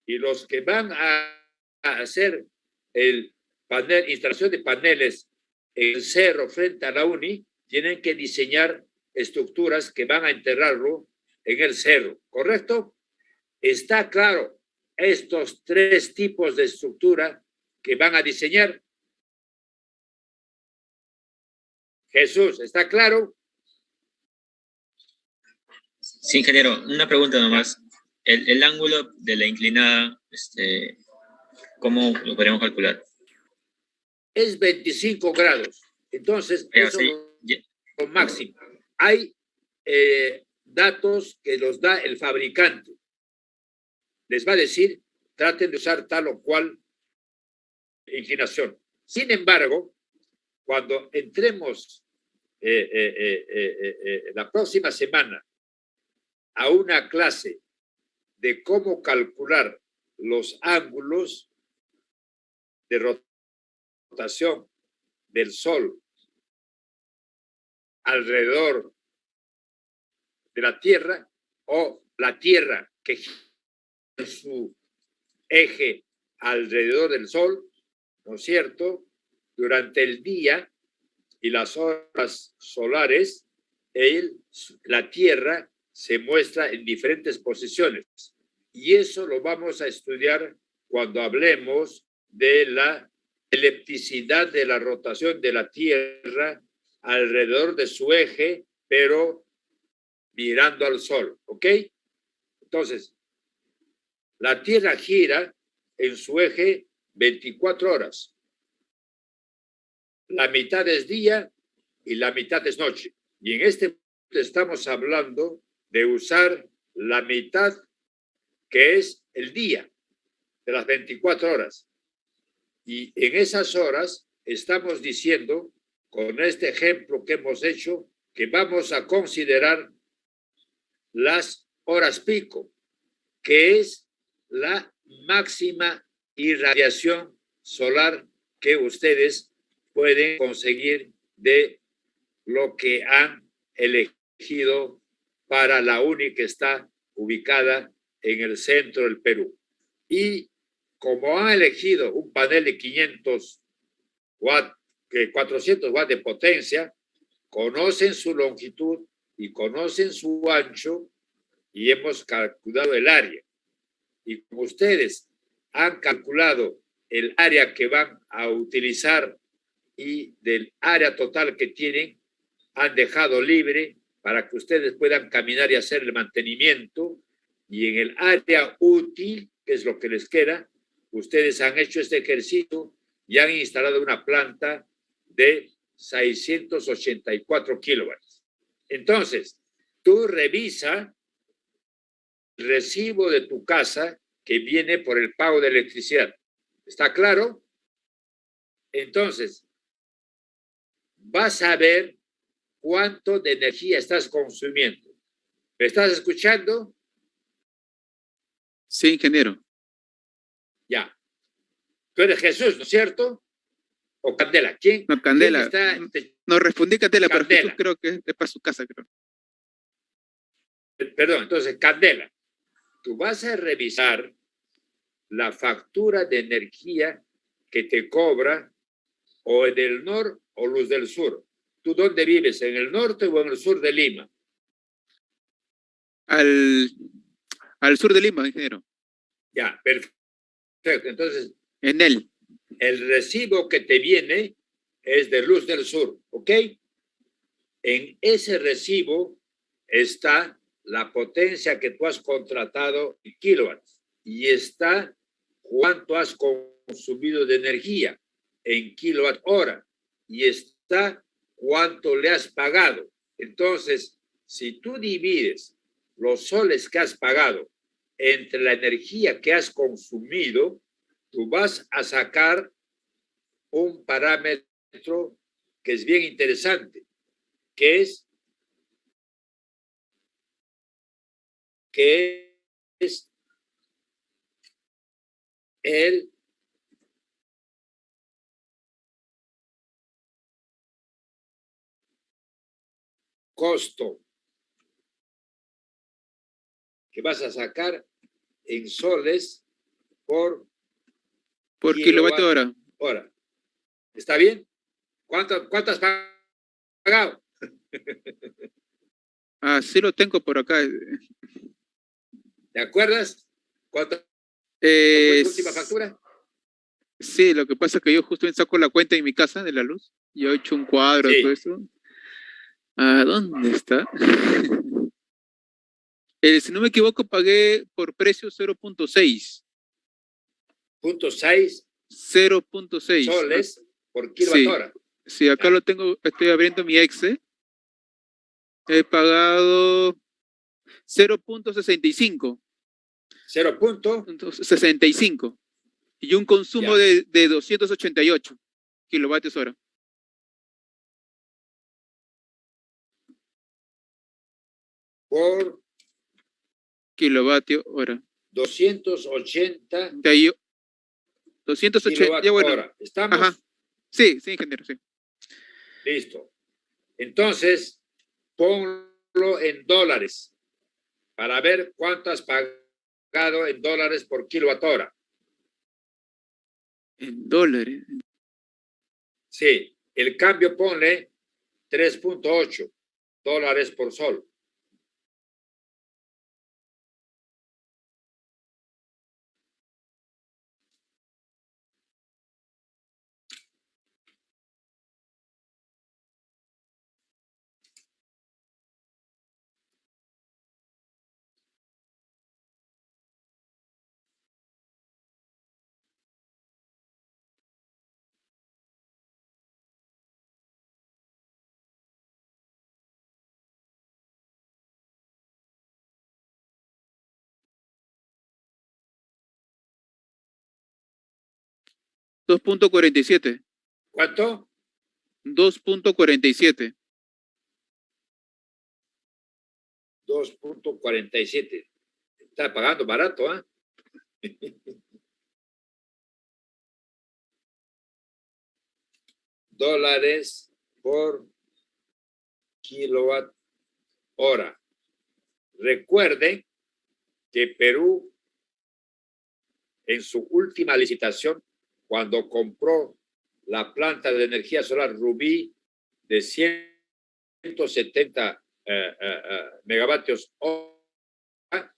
Y los que van a hacer el panel, instalación de paneles en el cerro frente a la UNI, tienen que diseñar estructuras que van a enterrarlo en el cerro, ¿correcto? Está claro estos 3 tipos de estructura que van a diseñar. Jesús, ¿está claro? Sí, ingeniero, una pregunta nomás. El ángulo de la inclinada, ¿cómo lo podríamos calcular? Es 25 grados. Entonces, eso Sí, es lo máximo. Hay datos que los da el fabricante. Les va a decir, traten de usar tal o cual inclinación. Sin embargo, cuando entremos la próxima semana a una clase de cómo calcular los ángulos de rotación del Sol alrededor de la Tierra o la Tierra que gira en su eje alrededor del Sol, ¿no es cierto? Durante el día y las horas solares, la Tierra se muestra en diferentes posiciones. Y eso lo vamos a estudiar cuando hablemos de la elipticidad de la rotación de la Tierra alrededor de su eje, pero mirando al Sol, ¿ok? Entonces, la Tierra gira en su eje 24 horas. La mitad es día y la mitad es noche. Y en este momento estamos hablando de usar la mitad que es el día de las 24 horas. Y en esas horas estamos diciendo, con este ejemplo que hemos hecho, que vamos a considerar las horas pico, que es la máxima irradiación solar que ustedes pueden conseguir de lo que han elegido para la UNI que está ubicada en el centro del Perú. Y como han elegido un panel de 500 watts, 400 watts de potencia, conocen su longitud y conocen su ancho y hemos calculado el área. Y como ustedes han calculado el área que van a utilizar y del área total que tienen, han dejado libre para que ustedes puedan caminar y hacer el mantenimiento. Y en el área útil, que es lo que les queda, ustedes han hecho este ejercicio y han instalado una planta de 684 kilowatts. Entonces, tú revisa el recibo de tu casa que viene por el pago de electricidad. ¿Está claro? Entonces, vas a ver cuánto de energía estás consumiendo. ¿Me estás escuchando? Sí, ingeniero. Ya. Tú eres Jesús, ¿no es cierto? ¿O Candela? ¿Quién? No, Candela. ¿Quién está? No respondí Candela, pero Candela. Jesús creo que es para su casa, creo. Perdón, entonces, Candela, tú vas a revisar la factura de energía que te cobra o en el norte o Luz del Sur. ¿Tú dónde vives? ¿En el norte o en el sur de Lima? Al sur de Lima, ingeniero. Ya, perfecto. Entonces, En él. el recibo que te viene es de Luz del Sur, ¿ok? En ese recibo está la potencia que tú has contratado en kilowatts y está cuánto has consumido de energía en kilowatt hora y está cuánto le has pagado. Entonces, si tú divides los soles que has pagado entre la energía que has consumido, tú vas a sacar un parámetro que es bien interesante, que es el costo que vas a sacar en soles por kilovatio hora. hora. ¿Está bien? ¿Cuánto has pagado? Ah, sí lo tengo por acá. ¿Te acuerdas? ¿Cuánto fue tu última S- factura? Sí, lo que pasa es que yo justo saco la cuenta en mi casa de la luz. Yo he hecho un cuadro, Sí. todo eso. Ah, ¿dónde está? Si no me equivoco, pagué por precio 0.6. Punto 6 0.6. soles por Sí, kilowatt hora. sí, acá lo tengo, estoy abriendo mi Excel. He pagado 0.65. 0.65. Y un consumo Ya. de 288 kilovatios hora. Por Kilovatio hora. 280 De ahí, 280, kilowatt ya bueno. hora. ¿Estamos? Ajá. Sí, sí, ingeniero, sí. Listo. Entonces, ponlo en dólares para ver cuánto has pagado en dólares por kilowatt hora. En dólares. Sí, el cambio ponle 3.8 dólares por sol. $2.47. ¿Cuánto? 2.47. 2.47. Está pagando barato, ¿ah? Dólares por kilowatt hora. Recuerden que Perú, en su última licitación, cuando compró la planta de energía solar Rubí de 170 megavatios hora,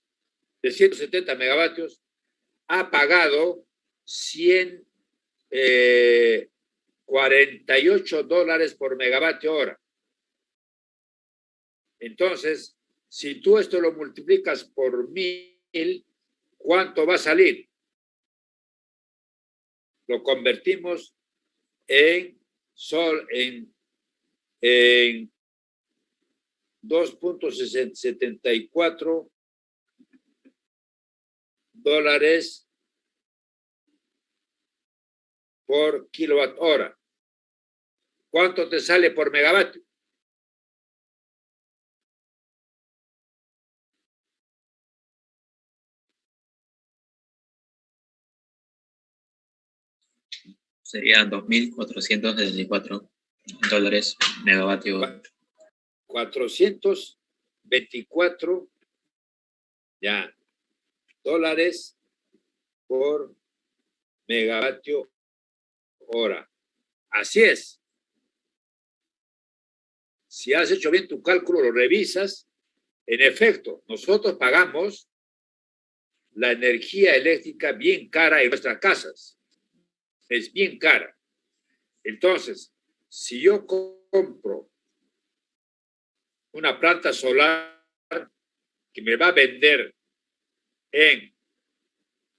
de 170 megavatios, ha pagado $148 por megavatio hora. Entonces, si tú esto lo multiplicas por 1000, ¿cuánto va a salir? Lo convertimos en 2.74 dólares por kilowatt hora. ¿Cuánto te sale por megavatio? Serían $2.464 megavatio. 424 dólares por megavatio hora. Así es. Si has hecho bien tu cálculo, lo revisas. En efecto, nosotros pagamos la energía eléctrica bien cara en nuestras casas. Es bien cara. Entonces, si yo compro una planta solar que me va a vender en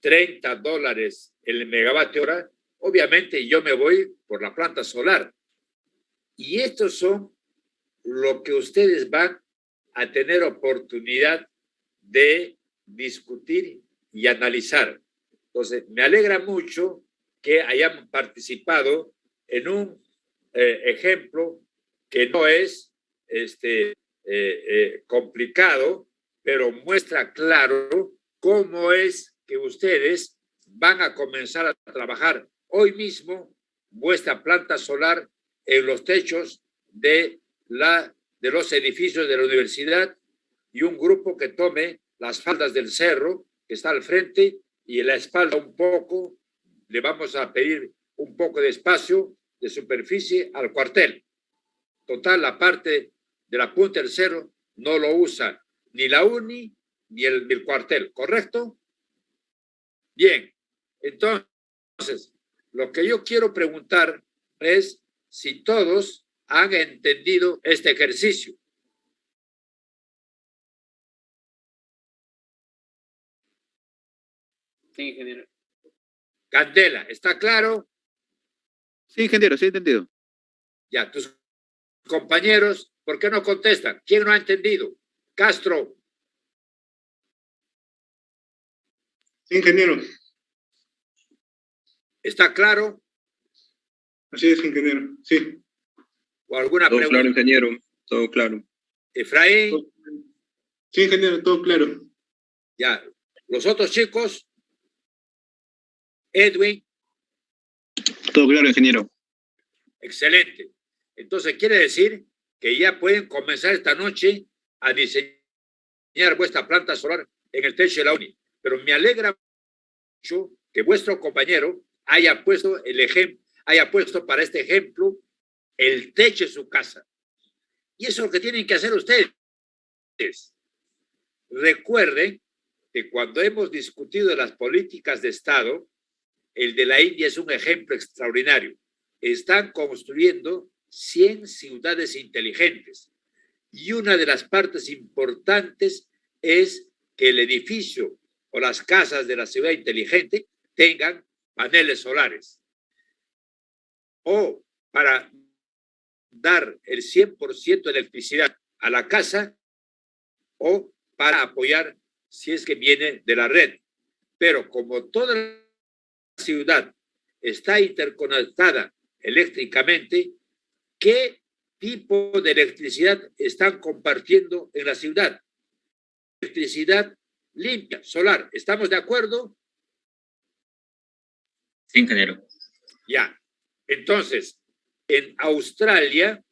$30 el megavatio hora, obviamente yo me voy por la planta solar. Y estos son lo que ustedes van a tener oportunidad de discutir y analizar. Entonces, me alegra mucho que hayan participado en un ejemplo que no es complicado, pero muestra claro cómo es que ustedes van a comenzar a trabajar hoy mismo vuestra planta solar en los techos de los edificios de la universidad, y un grupo que tome las faldas del cerro que está al frente y en la espalda un poco. Le vamos a pedir un poco de espacio de superficie al cuartel. Total, la parte de la punta del cerro no lo usa ni la uni ni el cuartel, ¿correcto? Bien, entonces, lo que yo quiero preguntar es si todos han entendido este ejercicio. Sí, ingeniero. Candela, ¿está claro? Sí, ingeniero, sí he entendido. Ya, tus compañeros, ¿por qué no contestan? ¿Quién no ha entendido? Castro. Sí, ingeniero. ¿Está claro? Así es, ingeniero. Sí. ¿O alguna Todo pregunta? claro, ingeniero. Todo claro. Efraín, Sí, ingeniero, todo claro. ya. Los otros chicos, Edwin, Todo claro, ingeniero. excelente. Entonces quiere decir que ya pueden comenzar esta noche a diseñar vuestra planta solar en el techo de la uni. Pero me alegra mucho que vuestro compañero haya puesto para este ejemplo el techo de su casa. Y eso es lo que tienen que hacer ustedes. Recuerden que cuando hemos discutido de las políticas de Estado, el de la India es un ejemplo extraordinario. Están construyendo 100 ciudades inteligentes. Y una de las partes importantes es que el edificio o las casas de la ciudad inteligente tengan paneles solares. O para dar el 100% de electricidad a la casa, o para apoyar si es que viene de la red. Pero como toda la ciudad está interconectada eléctricamente, ¿qué tipo de electricidad están compartiendo en la ciudad? Electricidad limpia, solar. ¿Estamos de acuerdo? Sí, ingeniero. Ya. Entonces, en Australia,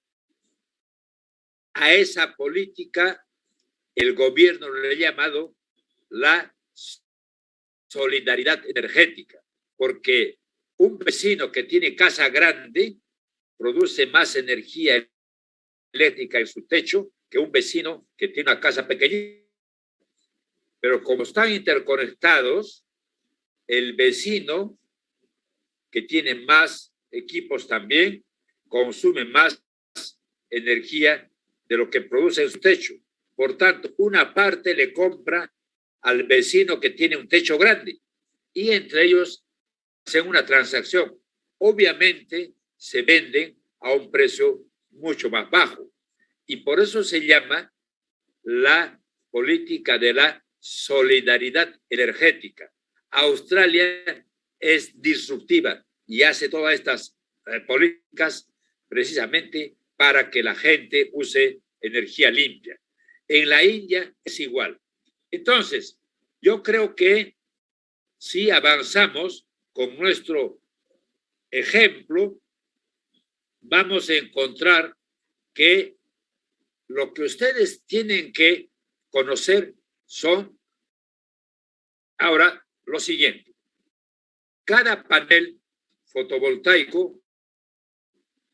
a esa política el gobierno le ha llamado la solidaridad energética, porque un vecino que tiene casa grande produce más energía eléctrica en su techo que un vecino que tiene una casa pequeñita. Pero como están interconectados, el vecino que tiene más equipos también consume más energía de lo que produce en su techo. Por tanto, una parte le compra al vecino que tiene un techo grande y entre ellos hacen una transacción. Obviamente se venden a un precio mucho más bajo y por eso se llama la política de la solidaridad energética. Australia es disruptiva y hace todas estas políticas precisamente para que la gente use energía limpia. En la India es igual. Entonces, yo creo que si avanzamos con nuestro ejemplo, vamos a encontrar que lo que ustedes tienen que conocer son ahora lo siguiente. Cada panel fotovoltaico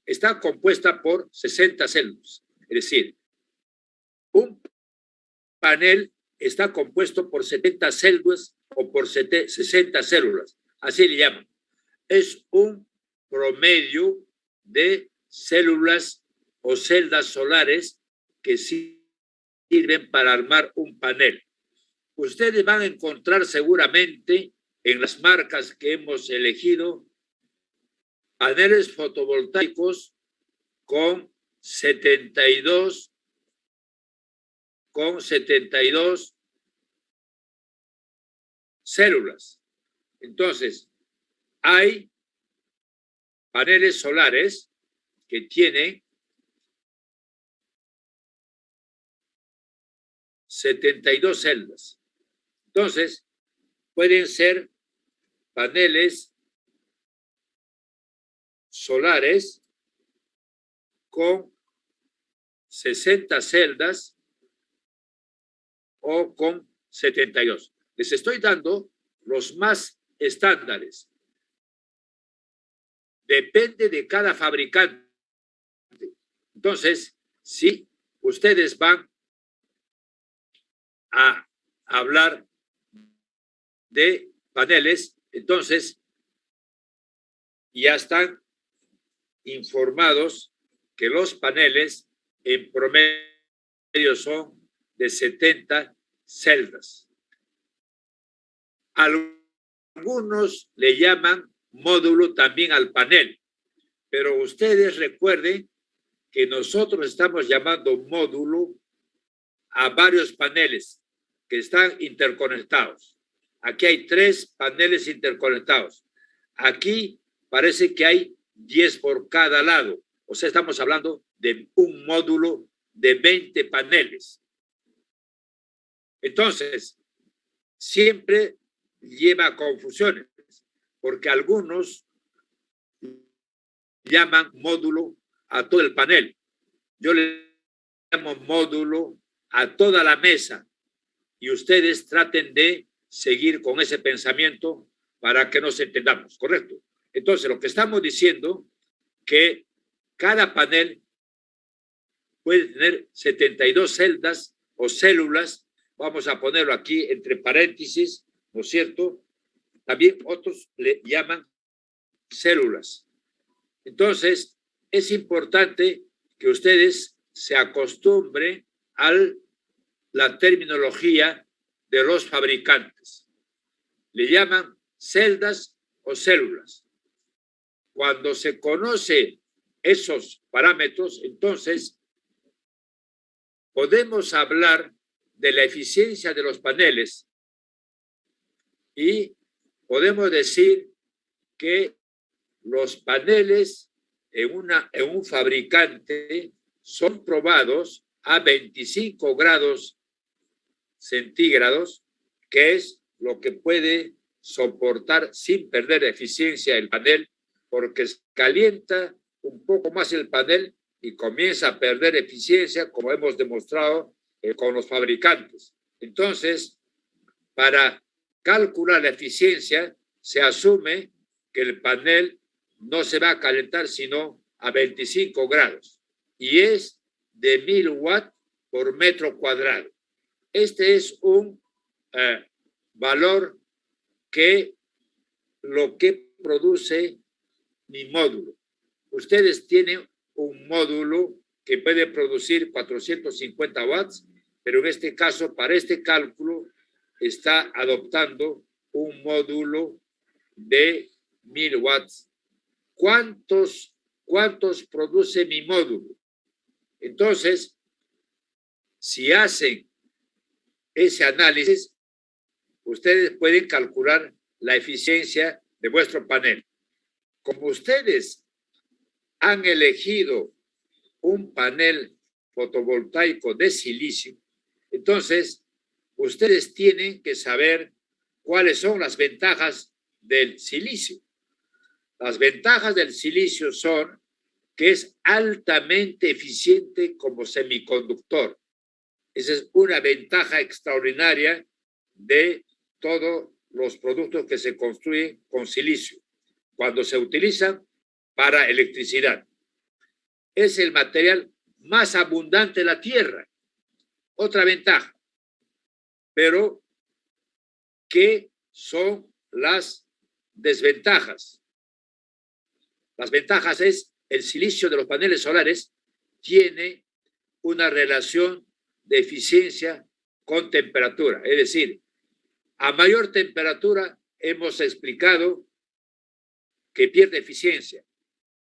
está compuesta por 60 células. Es decir, un panel está compuesto por 70 células o por 60 células. Así le llaman. Es un promedio de células o celdas solares que sirven para armar un panel. Ustedes van a encontrar seguramente en las marcas que hemos elegido paneles fotovoltaicos con 72 células. Entonces, hay paneles solares que tienen 72 celdas. Entonces, pueden ser paneles solares con 60 celdas o con 72. Les estoy dando los más estándares. Depende de cada fabricante. Entonces, si ustedes van a hablar de paneles, entonces ya están informados que los paneles en promedio son de 70 celdas. Algunos le llaman módulo también al panel, pero ustedes recuerden que nosotros estamos llamando módulo a varios paneles que están interconectados. Aquí hay 3 paneles interconectados. Aquí parece que hay 10 por cada lado. O sea, estamos hablando de un módulo de 20 paneles. Entonces, siempre lleva a confusiones, porque algunos llaman módulo a todo el panel. Yo le llamo módulo a toda la mesa y ustedes traten de seguir con ese pensamiento para que nos entendamos, ¿correcto? Entonces, lo que estamos diciendo que cada panel puede tener 72 celdas o células, vamos a ponerlo aquí entre paréntesis, ¿no es cierto? También otros le llaman células. Entonces, es importante que ustedes se acostumbren a la terminología de los fabricantes. Le llaman celdas o células. Cuando se conoce esos parámetros, entonces podemos hablar de la eficiencia de los paneles y podemos decir que los paneles en un fabricante son probados a 25 grados centígrados, que es lo que puede soportar sin perder eficiencia el panel, porque calienta un poco más el panel y comienza a perder eficiencia, como hemos demostrado con los fabricantes. Entonces, para calcular la eficiencia, se asume que el panel no se va a calentar sino a 25 grados y es de 1000 watts por metro cuadrado. Este es un valor que lo que produce mi módulo. Ustedes tienen un módulo que puede producir 450 watts, pero en este caso, para este cálculo, está adoptando un módulo de 1000 watts. ¿Cuántos produce mi módulo? Entonces, si hacen ese análisis, ustedes pueden calcular la eficiencia de vuestro panel. Como ustedes han elegido un panel fotovoltaico de silicio, entonces ustedes tienen que saber cuáles son las ventajas del silicio. Las ventajas del silicio son que es altamente eficiente como semiconductor. Esa es una ventaja extraordinaria de todos los productos que se construyen con silicio, cuando se utilizan para electricidad. Es el material más abundante de la Tierra. Otra ventaja. Pero, ¿qué son las desventajas? Las ventajas es el silicio de los paneles solares tiene una relación de eficiencia con temperatura. Es decir, a mayor temperatura hemos explicado que pierde eficiencia.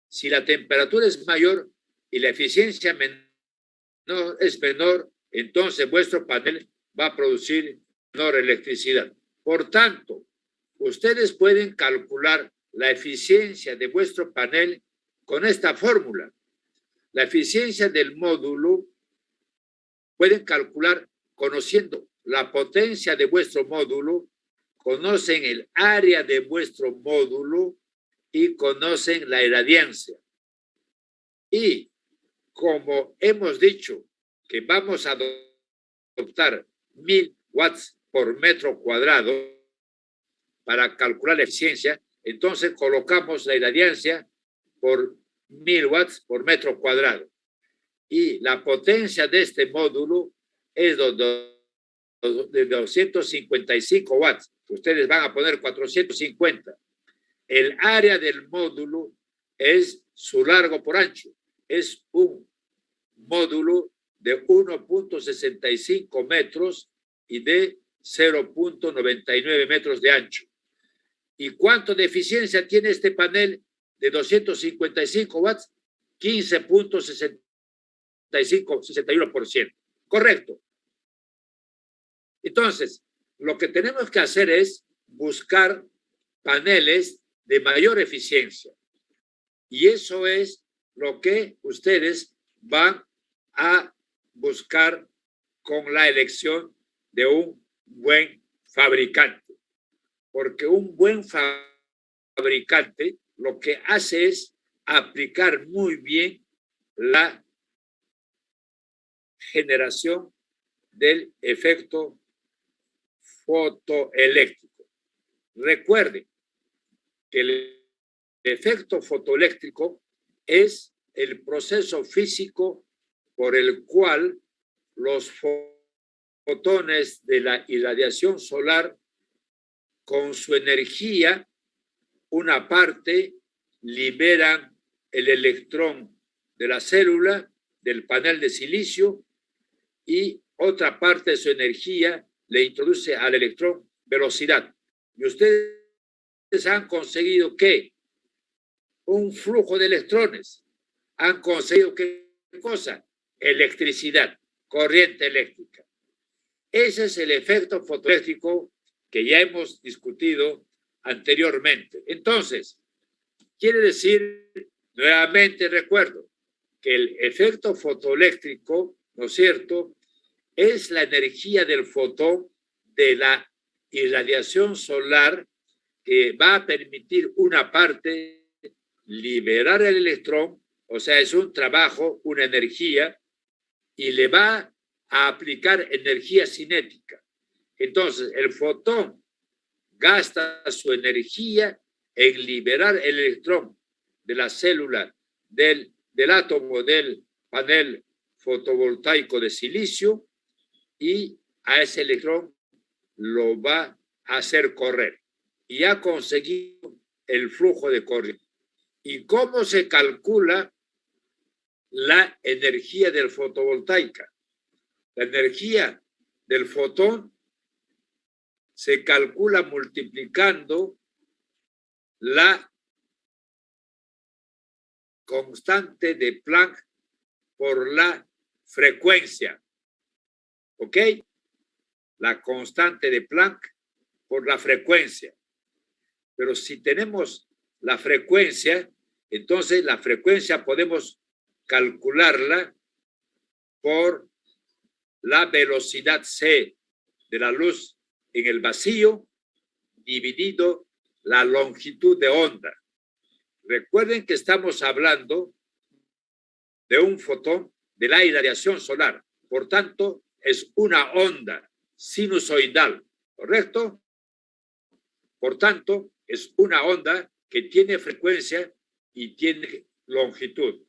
Si la temperatura es mayor y la eficiencia es menor, entonces vuestro panel va a producir menor electricidad. Por tanto, ustedes pueden calcular la eficiencia de vuestro panel con esta fórmula. La eficiencia del módulo pueden calcular conociendo la potencia de vuestro módulo, conocen el área de vuestro módulo y conocen la irradiancia. Y como hemos dicho que vamos a adoptar 1000 watts por metro cuadrado para calcular la eficiencia, entonces colocamos la irradiancia por 1000 watts por metro cuadrado. Y la potencia de este módulo es de 255 watts. Ustedes van a poner 450. El área del módulo es su largo por ancho. Es un módulo de 1.65 metros y de 0.99 metros de ancho. ¿Y cuánto de eficiencia tiene este panel de 255 watts? 15.61%. Correcto. Entonces, lo que tenemos que hacer es buscar paneles de mayor eficiencia. Y eso es lo que ustedes van a buscar con la elección de un buen fabricante. Porque un buen fabricante lo que hace es aplicar muy bien la generación del efecto fotoeléctrico. Recuerden que el efecto fotoeléctrico es el proceso físico por el cual los fotones de la irradiación solar, con su energía, una parte liberan el electrón de la célula, del panel de silicio, y otra parte de su energía le introduce al electrón velocidad. Y ustedes han conseguido ¿qué? Un flujo de electrones. Han conseguido ¿qué cosa? Electricidad, corriente eléctrica. Ese es el efecto fotoeléctrico que ya hemos discutido anteriormente. Entonces, quiere decir, nuevamente recuerdo, que el efecto fotoeléctrico, ¿no es cierto?, es la energía del fotón de la irradiación solar que va a permitir una parte liberar el electrón, o sea, es un trabajo, una energía, y le va a aplicar energía cinética. Entonces, el fotón gasta su energía en liberar el electrón de la célula del átomo del panel fotovoltaico de silicio y a ese electrón lo va a hacer correr. Y ha conseguido el flujo de corriente. ¿Y cómo se calcula la energía del fotovoltaica? La energía del fotón se calcula multiplicando la constante de Planck por la frecuencia. ¿Ok? La constante de Planck por la frecuencia. Pero si tenemos la frecuencia, entonces la frecuencia podemos calcularla por la velocidad c de la luz en el vacío dividido la longitud de onda. Recuerden que estamos hablando de un fotón de la irradiación solar. Por tanto, es una onda sinusoidal, ¿correcto? Por tanto, es una onda que tiene frecuencia y tiene longitud.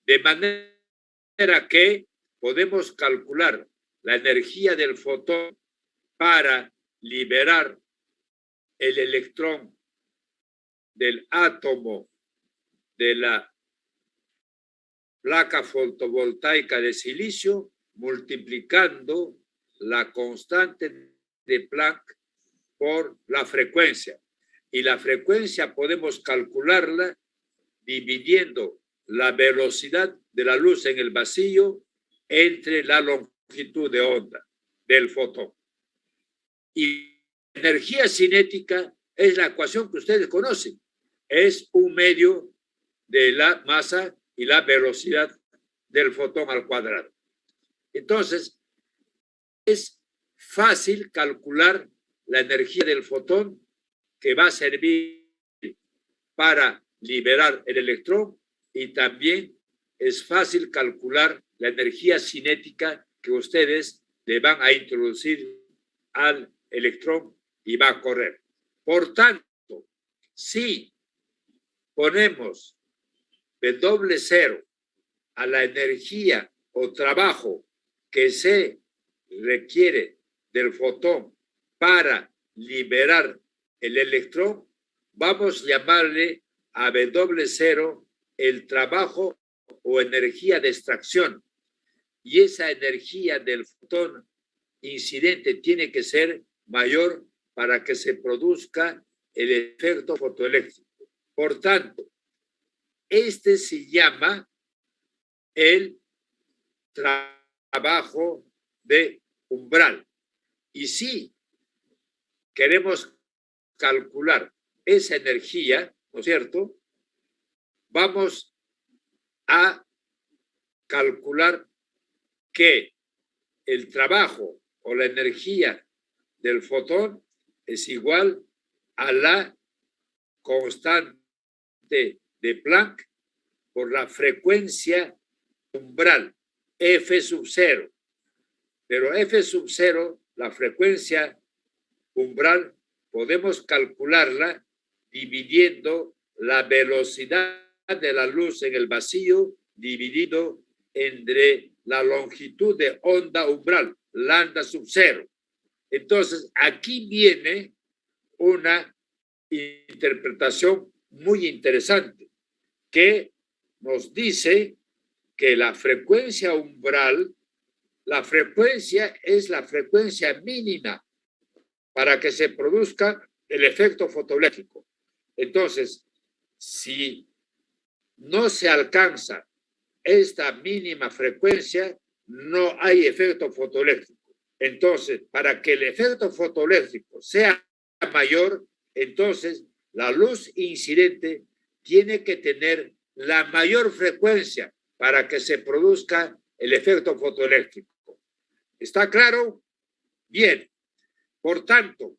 De manera que podemos calcular la energía del fotón para liberar el electrón del átomo de la placa fotovoltaica de silicio multiplicando la constante de Planck por la frecuencia. Y la frecuencia podemos calcularla dividiendo la velocidad de la luz en el vacío entre la longitud de onda del fotón. Y energía cinética es la ecuación que ustedes conocen. Es un medio de la masa y la velocidad del fotón al cuadrado. Entonces, es fácil calcular la energía del fotón que va a servir para liberar el electrón y también es fácil calcular la energía cinética que ustedes le van a introducir al electrón y va a correr. Por tanto, si ponemos W0 a la energía o trabajo que se requiere del fotón para liberar el electrón, vamos a llamarle a W0 el trabajo o energía de extracción. Y esa energía del fotón incidente tiene que ser mayor para que se produzca el efecto fotoeléctrico. Por tanto, este se llama el trabajo de umbral. Y si queremos calcular esa energía, ¿no es cierto? Vamos a calcular que el trabajo o la energía del fotón es igual a la constante de Planck por la frecuencia umbral, F sub 0. Pero F sub 0, la frecuencia umbral, podemos calcularla dividiendo la velocidad de la luz en el vacío dividido entre la longitud de onda umbral, lambda sub 0. Entonces, aquí viene una interpretación muy interesante que nos dice que la frecuencia umbral, la frecuencia es la frecuencia mínima para que se produzca el efecto fotoeléctrico. Entonces, si no se alcanza esta mínima frecuencia, no hay efecto fotoeléctrico. Entonces, para que el efecto fotoeléctrico sea mayor, entonces la luz incidente tiene que tener la mayor frecuencia para que se produzca el efecto fotoeléctrico. ¿Está claro? Bien. Por tanto,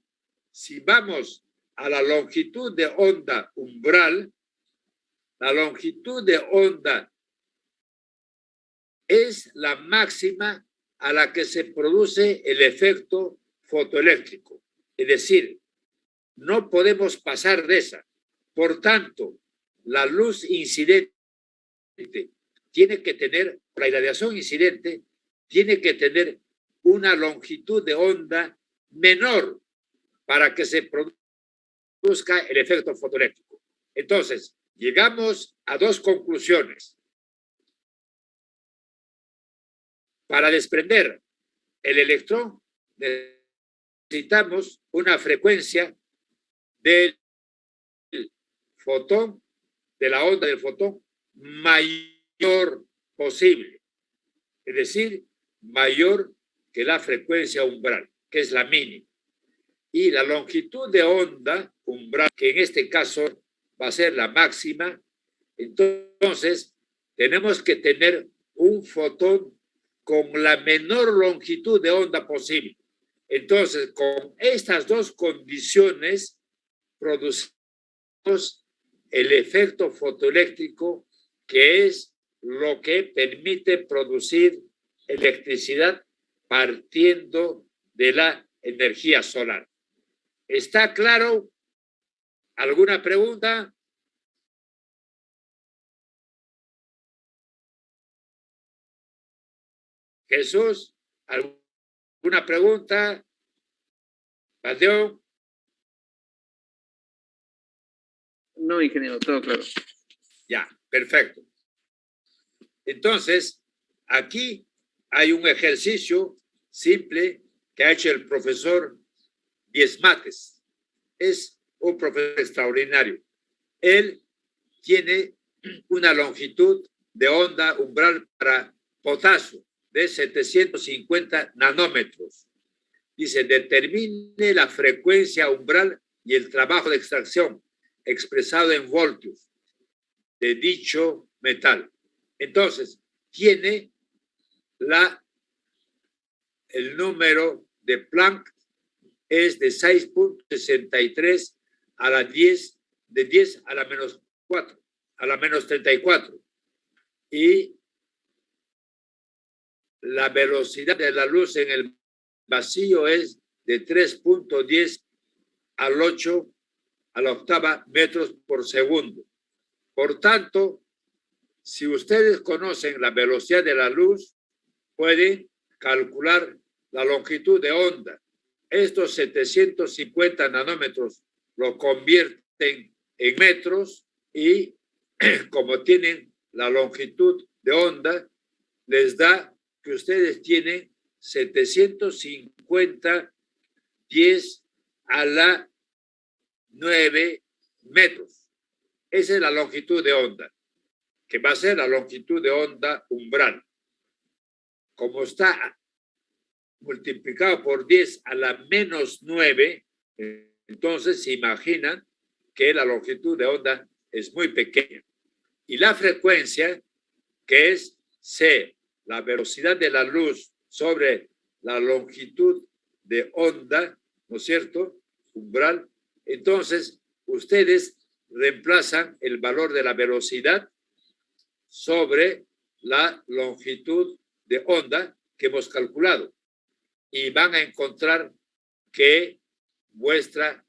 si vamos a la longitud de onda umbral, la longitud de onda es la máxima a la que se produce el efecto fotoeléctrico. Es decir, no podemos pasar de esa. Por tanto, la luz incidente tiene que tener, la irradiación incidente tiene que tener una longitud de onda menor para que se produzca el efecto fotoeléctrico. Entonces, llegamos a dos conclusiones. Para desprender el electrón, necesitamos una frecuencia del fotón, de la onda del fotón, mayor posible. Es decir, mayor que la frecuencia umbral, que es la mínima. Y la longitud de onda umbral, que en este caso va a ser la máxima, entonces tenemos que tener un fotón con la menor longitud de onda posible. Entonces, con estas dos condiciones, producimos el efecto fotoeléctrico, que es lo que permite producir electricidad partiendo de la energía solar. ¿Está claro? ¿Alguna pregunta? Jesús, ¿alguna pregunta? Panteón. No, ingeniero, todo claro. Ya, perfecto. Entonces, aquí hay un ejercicio simple que ha hecho el profesor Diezmates. Es un profesor extraordinario. Él tiene una longitud de onda umbral para potasio de 750 nanómetros. Dice, determine la frecuencia umbral y el trabajo de extracción expresado en voltios de dicho metal. Entonces, tiene el número de Planck es de 6.63 a la 10, de 10 a la menos 4, a la menos 34. Y la velocidad de la luz en el vacío es de 3.10 al 8 a la octava metros por segundo. Por tanto, si ustedes conocen la velocidad de la luz, pueden calcular la longitud de onda. Estos 750 nanómetros lo convierten en metros y como tienen la longitud de onda, les da que ustedes tienen 750 10 a la 9 metros. Esa es la longitud de onda, que va a ser la longitud de onda umbral. Como está multiplicado por 10 a la menos 9, entonces se imaginan que la longitud de onda es muy pequeña. Y la frecuencia, que es C, la velocidad de la luz sobre la longitud de onda, ¿no es cierto? Umbral. Entonces, ustedes reemplazan el valor de la velocidad sobre la longitud de onda que hemos calculado y van a encontrar que vuestra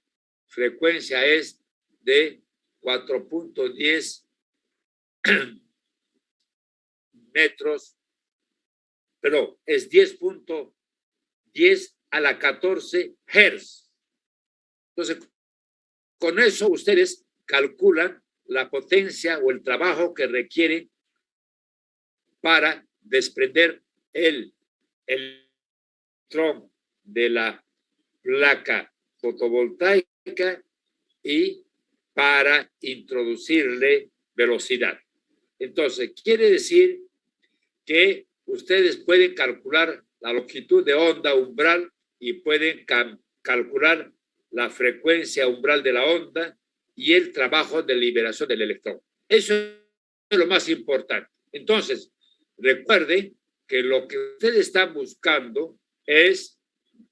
frecuencia es de 4.10 metros, pero es 10.10 a la 14 Hz. Entonces, con eso ustedes calculan la potencia o el trabajo que requieren para desprender el electrón de la placa fotovoltaica y para introducirle velocidad. Entonces, quiere decir que ustedes pueden calcular la longitud de onda umbral y pueden calcular la frecuencia umbral de la onda y el trabajo de liberación del electrón. Eso es lo más importante. Entonces, recuerden que lo que ustedes están buscando es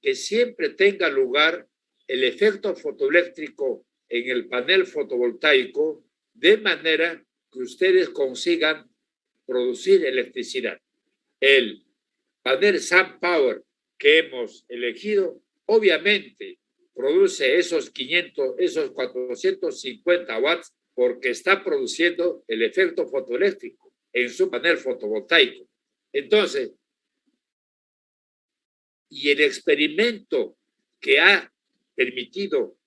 que siempre tenga lugar el efecto fotoeléctrico en el panel fotovoltaico de manera que ustedes consigan producir electricidad. El panel SunPower que hemos elegido, obviamente, produce esos 450 watts porque está produciendo el efecto fotoeléctrico en su panel fotovoltaico. Entonces, y el experimento que ha permitido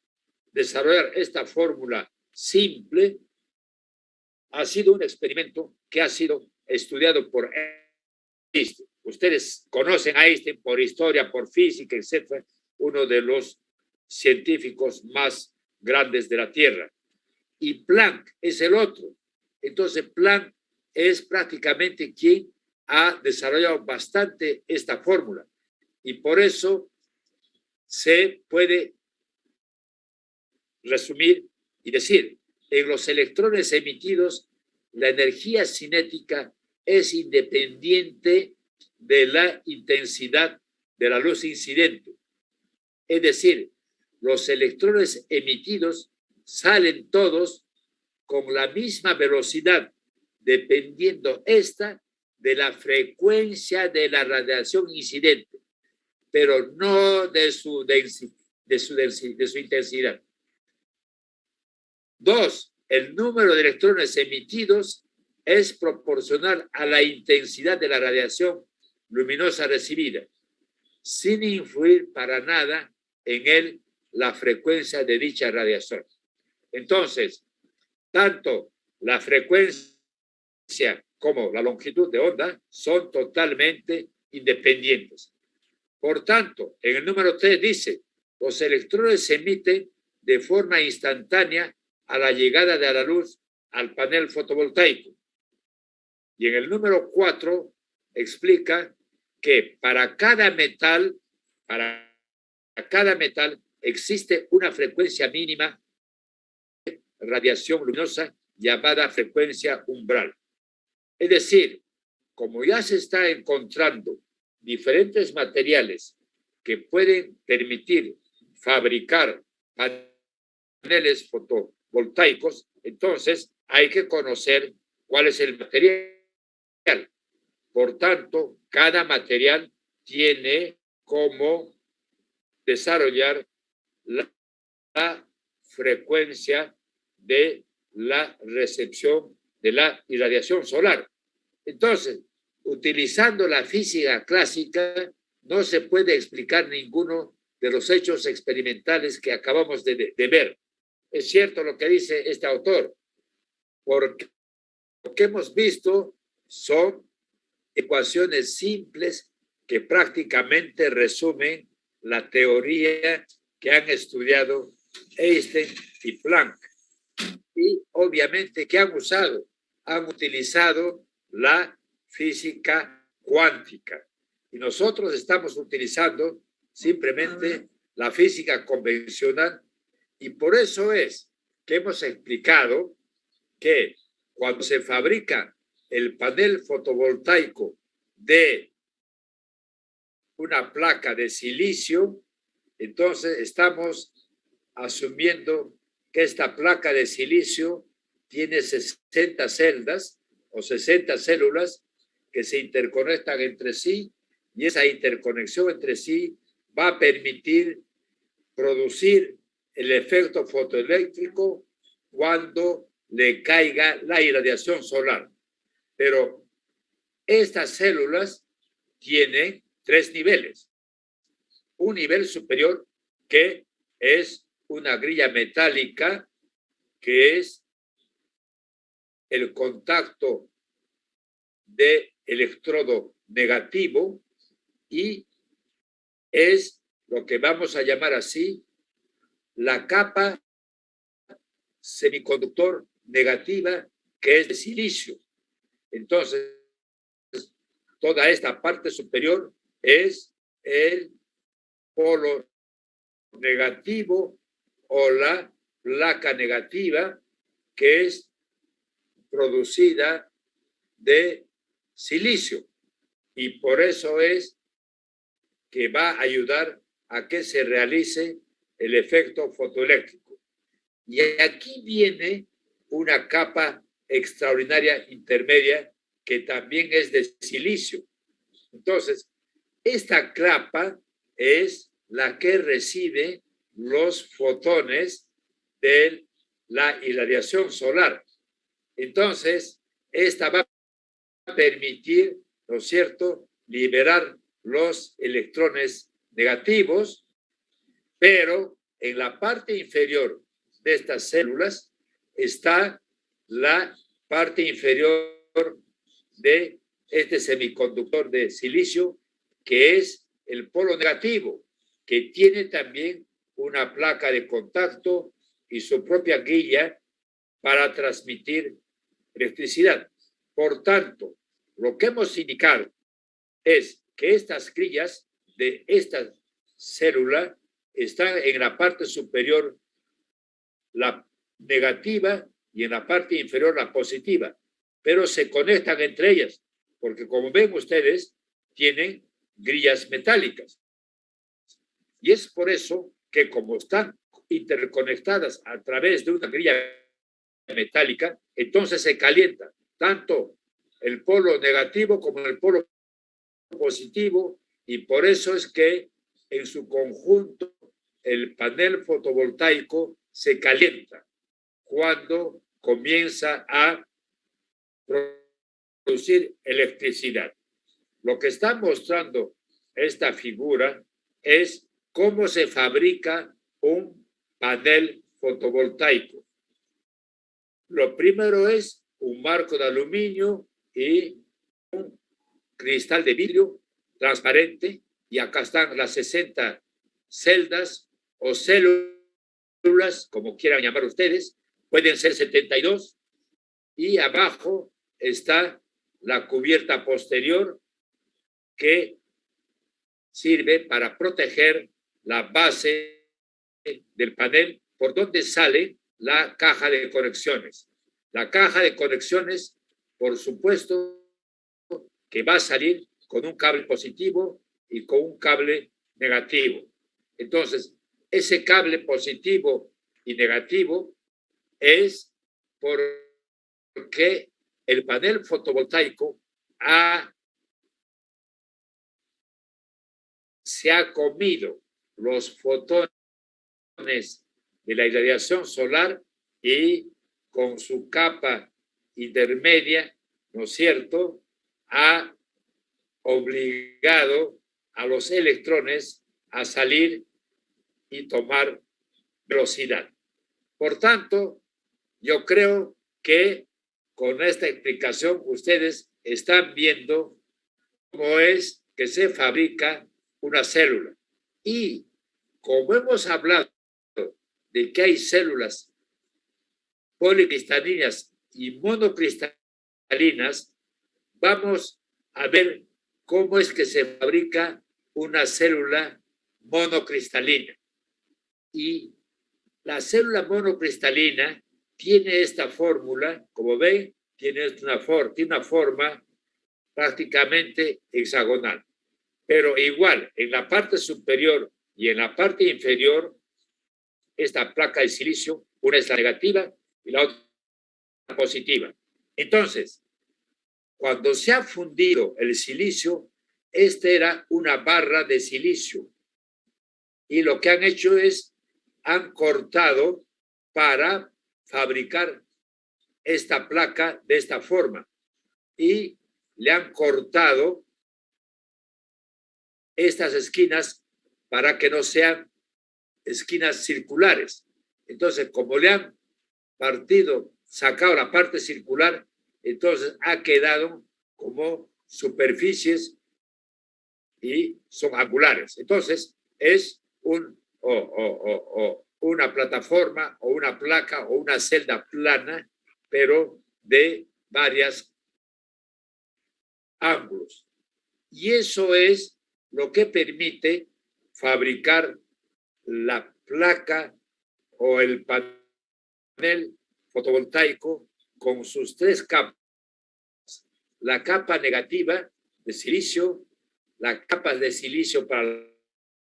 desarrollar esta fórmula simple ha sido un experimento que ha sido estudiado por Einstein. Ustedes conocen a Einstein por historia, por física, etc. Uno de los científicos más grandes de la Tierra. Y Planck es el otro. Entonces, Planck es prácticamente quien ha desarrollado bastante esta fórmula. Y por eso se puede resumir y decir, en los electrones emitidos, la energía cinética es independiente de la intensidad de la luz incidente. Es decir, los electrones emitidos salen todos con la misma velocidad, dependiendo esta de la frecuencia de la radiación incidente, pero no de su intensidad. 2. El número de electrones emitidos es proporcional a la intensidad de la radiación luminosa recibida, sin influir para nada en la frecuencia de dicha radiación. Entonces, tanto la frecuencia como la longitud de onda son totalmente independientes. Por tanto, en el número 3 dice, los electrones se emiten de forma instantánea a la llegada de la luz al panel fotovoltaico. Y en el número 4 explica que para cada metal existe una frecuencia mínima de radiación luminosa llamada frecuencia umbral. Es decir, como ya se está encontrando diferentes materiales que pueden permitir fabricar paneles fotovoltaicos, entonces hay que conocer cuál es el material. Por tanto, cada material tiene cómo desarrollar la frecuencia de la recepción de la irradiación solar. Entonces, utilizando la física clásica, no se puede explicar ninguno de los hechos experimentales que acabamos de ver. Es cierto lo que dice este autor, porque lo que hemos visto son ecuaciones simples que prácticamente resumen la teoría que han estudiado Einstein y Planck. Y obviamente que han utilizado la física cuántica. Y nosotros estamos utilizando simplemente la física convencional, y por eso es que hemos explicado que cuando se fabrica el panel fotovoltaico de una placa de silicio, entonces estamos asumiendo que esta placa de silicio tiene 60 celdas o 60 células que se interconectan entre sí, y esa interconexión entre sí va a permitir producir el efecto fotoeléctrico cuando le caiga la irradiación solar. Pero estas células tienen 3 niveles. Un nivel superior, que es una grilla metálica, que es el contacto de electrodo negativo, y es lo que vamos a llamar así la capa semiconductor negativa, que es de silicio. Entonces, toda esta parte superior es el polo negativo o la placa negativa, que es producida de silicio, y por eso es que va a ayudar a que se realice el efecto fotoeléctrico. Y aquí viene una capa extraordinaria intermedia que también es de silicio. Entonces, esta capa es la que recibe los fotones de la irradiación solar. Entonces, esta va a permitir, ¿no es cierto?, liberar los electrones negativos, pero en la parte inferior de estas células está la parte inferior de este semiconductor de silicio, que es el polo negativo, que tiene también una placa de contacto y su propia grilla para transmitir electricidad. Por tanto, lo que hemos indicado es que estas grillas de esta célula están en la parte superior la negativa y en la parte inferior la positiva, pero se conectan entre ellas, porque como ven ustedes, tienen grillas metálicas. Y es por eso que como están interconectadas a través de una grilla metálica, entonces se calienta tanto el polo negativo como el polo positivo, y por eso es que en su conjunto el panel fotovoltaico se calienta cuando comienza a producir electricidad. Lo que está mostrando esta figura es cómo se fabrica un panel fotovoltaico. Lo primero es un marco de aluminio y un cristal de vidrio transparente, y acá están las 60 celdas o células, como quieran llamar ustedes, pueden ser 72, y abajo está la cubierta posterior que sirve para proteger la base del panel por donde sale la caja de conexiones. La caja de conexiones, por supuesto, que va a salir con un cable positivo y con un cable negativo. Entonces, ese cable positivo y negativo es porque el panel fotovoltaico se ha comido los fotones de la irradiación solar y con su capa intermedia, ¿no es cierto?, ha obligado a los electrones a salir y tomar velocidad. Por tanto, yo creo que con esta explicación ustedes están viendo cómo es que se fabrica una célula. Y como hemos hablado de que hay células policristalinas y monocristalinas, vamos a ver cómo es que se fabrica una célula monocristalina. Y la célula monocristalina tiene esta fórmula, como ven, tiene una forma prácticamente hexagonal. Pero igual, en la parte superior y en la parte inferior, esta placa de silicio, una es la negativa y la otra la positiva. Entonces, cuando se ha fundido el silicio, esta era una barra de silicio. Y lo que han hecho es, han cortado para fabricar esta placa de esta forma. Y le han cortado estas esquinas para que no sean esquinas circulares. Entonces, como le han sacado la parte circular, entonces ha quedado como superficies y son angulares. Entonces, es una plataforma o una placa o una celda plana, pero de varios ángulos. Y eso es lo que permite fabricar la placa o el panel fotovoltaico con sus tres capas. La capa negativa de silicio, la capa de silicio para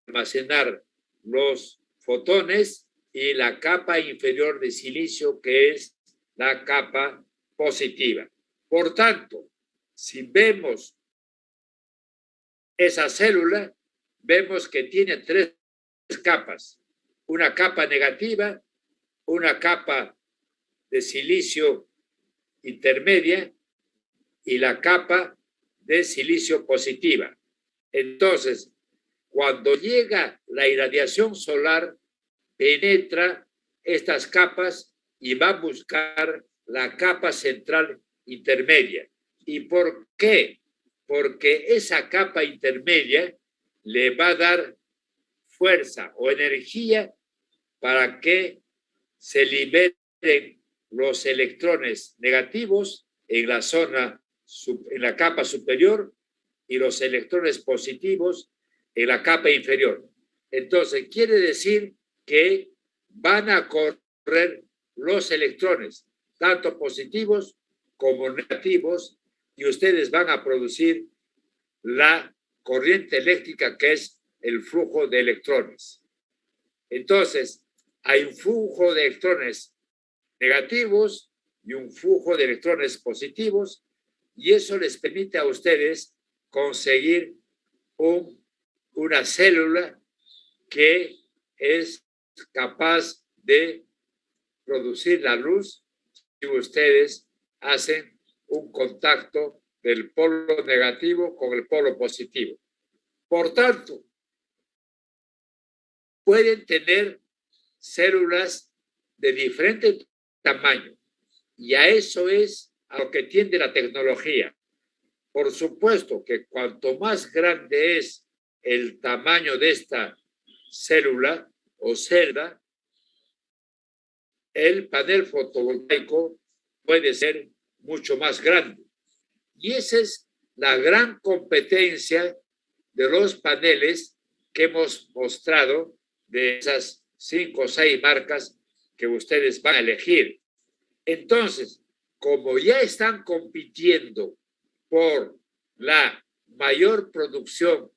almacenar los fotones y la capa inferior de silicio, que es la capa positiva. Por tanto, si vemos esa célula, vemos que tiene tres capas. una capa negativa, una capa de silicio intermedia y la capa de silicio positiva. Entonces, cuando llega la irradiación solar, penetra estas capas y va a buscar la capa central intermedia. ¿Y por qué? Porque esa capa intermedia le va a dar fuerza o energía para que se liberen los electrones negativos en la zona, en la capa superior y los electrones positivos en la capa inferior. Entonces, quiere decir que van a correr los electrones, tanto positivos como negativos, y ustedes van a producir la corriente eléctrica, que es el flujo de electrones. Entonces, hay un flujo de electrones negativos y un flujo de electrones positivos, y eso les permite a ustedes conseguir una célula que es capaz de producir la luz si ustedes hacen un contacto del polo negativo con el polo positivo. Por tanto, pueden tener células de diferente tamaño, y a eso es a lo que tiende la tecnología. Por supuesto que cuanto más grande es el tamaño de esta célula o celda, el panel fotovoltaico puede ser mucho más grande. Y esa es la gran competencia de los paneles que hemos mostrado, de esas 5 o 6 marcas que ustedes van a elegir. Entonces, como ya están compitiendo por la mayor producción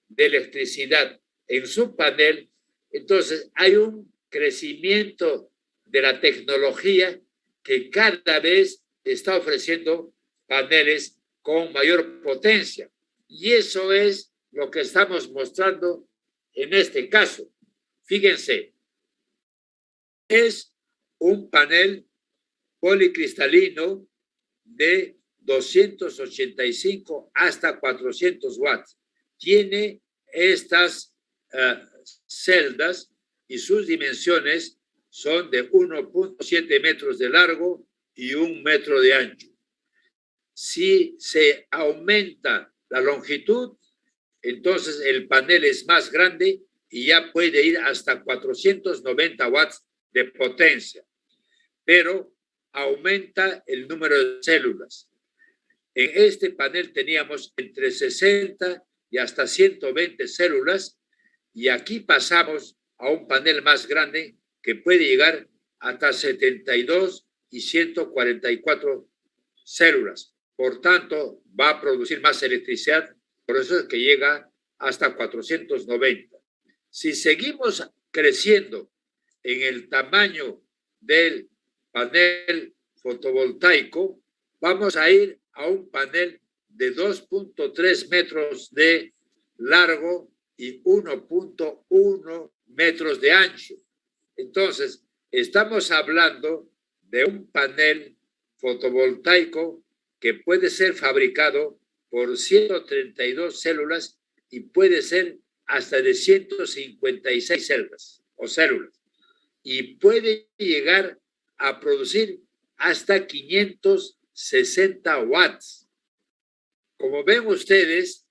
de electricidad en su panel, entonces hay un crecimiento de la tecnología que cada vez está ofreciendo paneles con mayor potencia. Y eso es lo que estamos mostrando en este caso. Fíjense, es un panel policristalino de 285 hasta 400 watts. Tiene estas celdas y sus dimensiones son de 1.7 metros de largo y 1 metro de ancho. Si se aumenta la longitud, entonces el panel es más grande y ya puede ir hasta 490 watts de potencia, pero aumenta el número de células. En este panel teníamos entre 60 y hasta 120 células, y aquí pasamos a un panel más grande que puede llegar hasta 72 y 144 células. Por tanto, va a producir más electricidad, por eso es que llega hasta 490. Si seguimos creciendo en el tamaño del panel fotovoltaico, vamos a ir a un panel de 2.3 metros de largo y 1.1 metros de ancho. Entonces, estamos hablando de un panel fotovoltaico que puede ser fabricado por 132 células y puede ser hasta de 156 células o células. Y puede llegar a producir hasta 560 watts. Como ven ustedes,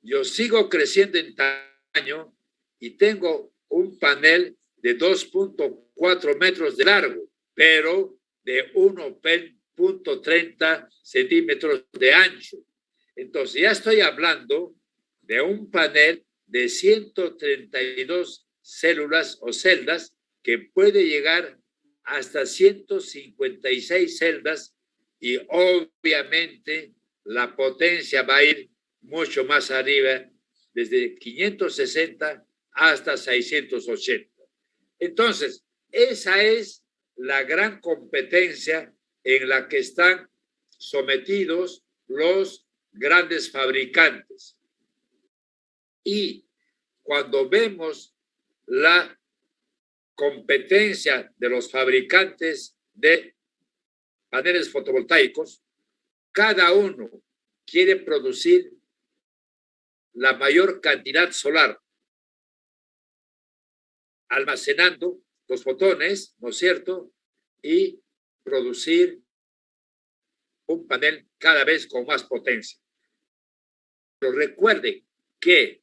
yo sigo creciendo en tamaño y tengo un panel de 2.4 metros de largo, pero de 1.30 centímetros de ancho. Entonces ya estoy hablando de un panel de 132 células o celdas que puede llegar hasta 156 celdas, y obviamente la potencia va a ir mucho más arriba, desde 560 hasta 680. Entonces, esa es la gran competencia en la que están sometidos los grandes fabricantes. Y cuando vemos la competencia de los fabricantes de paneles fotovoltaicos, cada uno quiere producir la mayor cantidad solar, almacenando los fotones, ¿no es cierto? Y producir un panel cada vez con más potencia. Pero recuerden que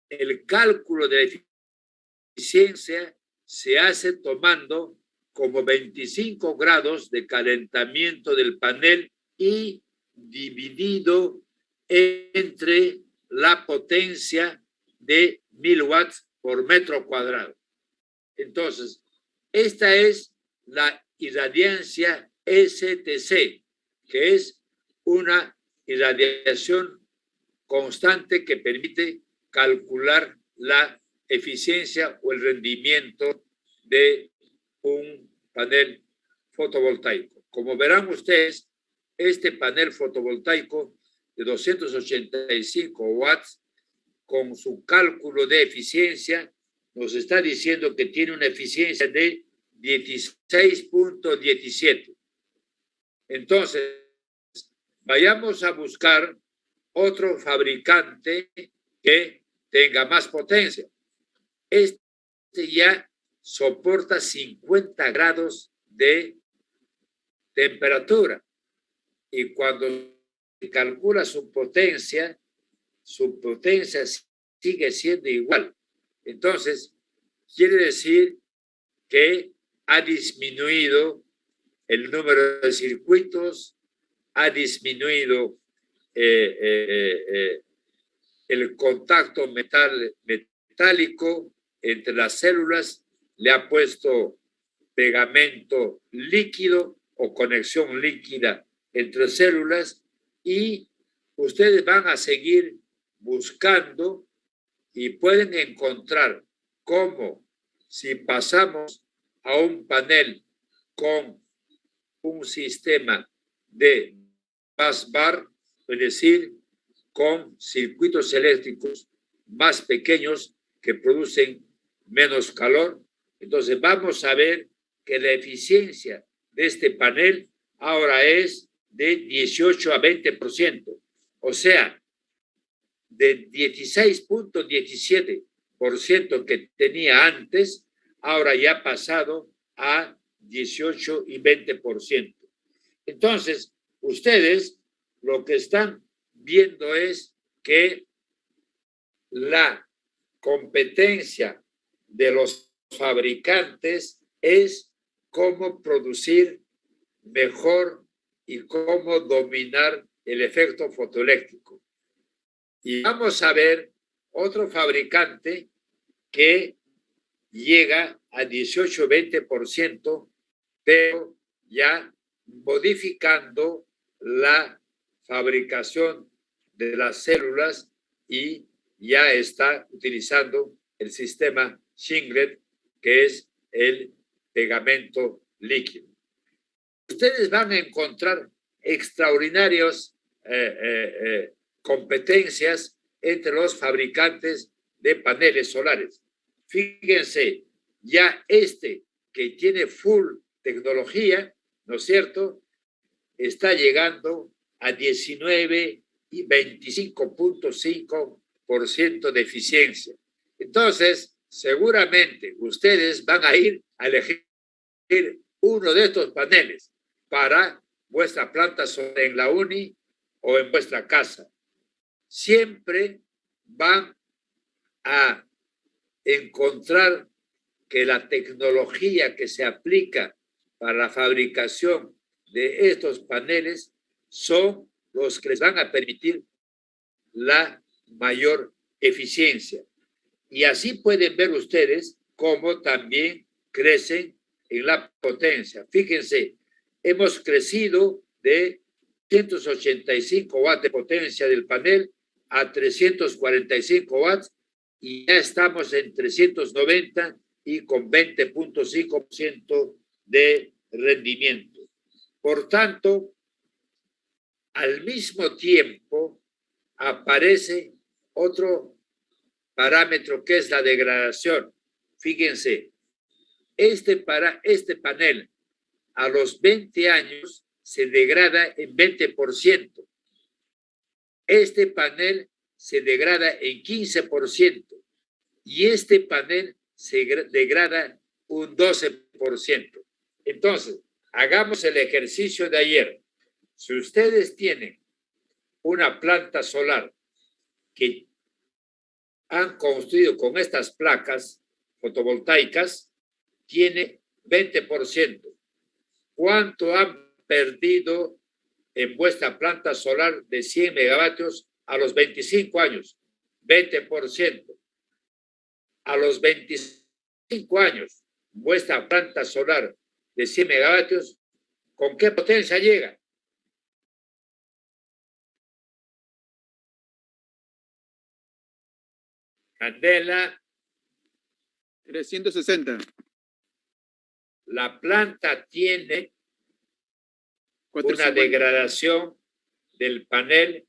el cálculo de la eficiencia se hace tomando como 25 grados de calentamiento del panel y dividido entre la potencia de 1000 watts por metro cuadrado. Entonces, esta es la irradiancia STC, que es una irradiación constante que permite calcular la eficiencia o el rendimiento de un panel fotovoltaico. Como verán ustedes, este panel fotovoltaico de 285 watts, con su cálculo de eficiencia, nos está diciendo que tiene una eficiencia de 16.17. Entonces, vayamos a buscar otro fabricante que tenga más potencia. Este ya soporta 50 grados de temperatura y cuando se calcula su potencia sigue siendo igual. Entonces, quiere decir que ha disminuido el número de circuitos, ha disminuido el contacto metálico entre las células, le ha puesto pegamento líquido o conexión líquida entre células y ustedes van a seguir buscando y pueden encontrar cómo si pasamos a un panel con un sistema de busbar, es decir, con circuitos eléctricos más pequeños que producen menos calor. Entonces vamos a ver que la eficiencia de este panel ahora es de 18 a 20%, o sea, de 16.17% que tenía antes, ahora ya ha pasado a 18 y 20%. Entonces, ustedes lo que están viendo es que la competencia de los fabricantes es cómo producir mejor y cómo dominar el efecto fotoeléctrico. Y vamos a ver otro fabricante que llega a 18-20%, pero ya modificando la fabricación de las células y ya está utilizando el sistema Shinglet, que es el pegamento líquido. Ustedes van a encontrar extraordinarias competencias entre los fabricantes de paneles solares. Fíjense, ya este que tiene full tecnología, ¿no es cierto?, está llegando a 19 y 25.5% de eficiencia. Entonces, seguramente ustedes van a ir a elegir uno de estos paneles para vuestra planta solar en la uni o en vuestra casa. Siempre van a encontrar que la tecnología que se aplica para la fabricación de estos paneles son los que les van a permitir la mayor eficiencia. Y así pueden ver ustedes cómo también crecen en la potencia. Fíjense, hemos crecido de 185 watts de potencia del panel a 345 watts y ya estamos en 390 y con 20.5% de rendimiento. Por tanto, al mismo tiempo aparece otro parámetro que es la degradación. fíjense, este panel a los 20 años se degrada en 20%. Este panel se degrada en 15% y este panel se degrada un 12%. Entonces, hagamos el ejercicio de ayer. Si ustedes tienen una planta solar que han construido con estas placas fotovoltaicas, tiene 20%. ¿Cuánto han perdido en vuestra planta solar de 100 megavatios a los 25 años? 20%. A los 25 años, vuestra planta solar de 100 megavatios, ¿con qué potencia llega? Candela, 360. la planta tiene una 450. degradación del panel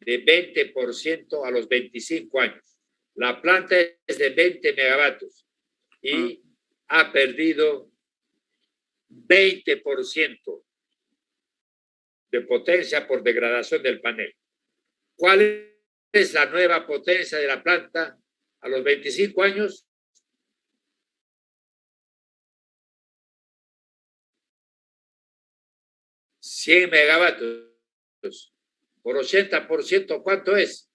de 20% a los 25 años. La planta es de 20 megavatios y ha perdido 20% de potencia por degradación del panel. ¿Cuál es la nueva potencia de la planta a los 25 años? $100 megavatios por 80%, ¿cuánto es?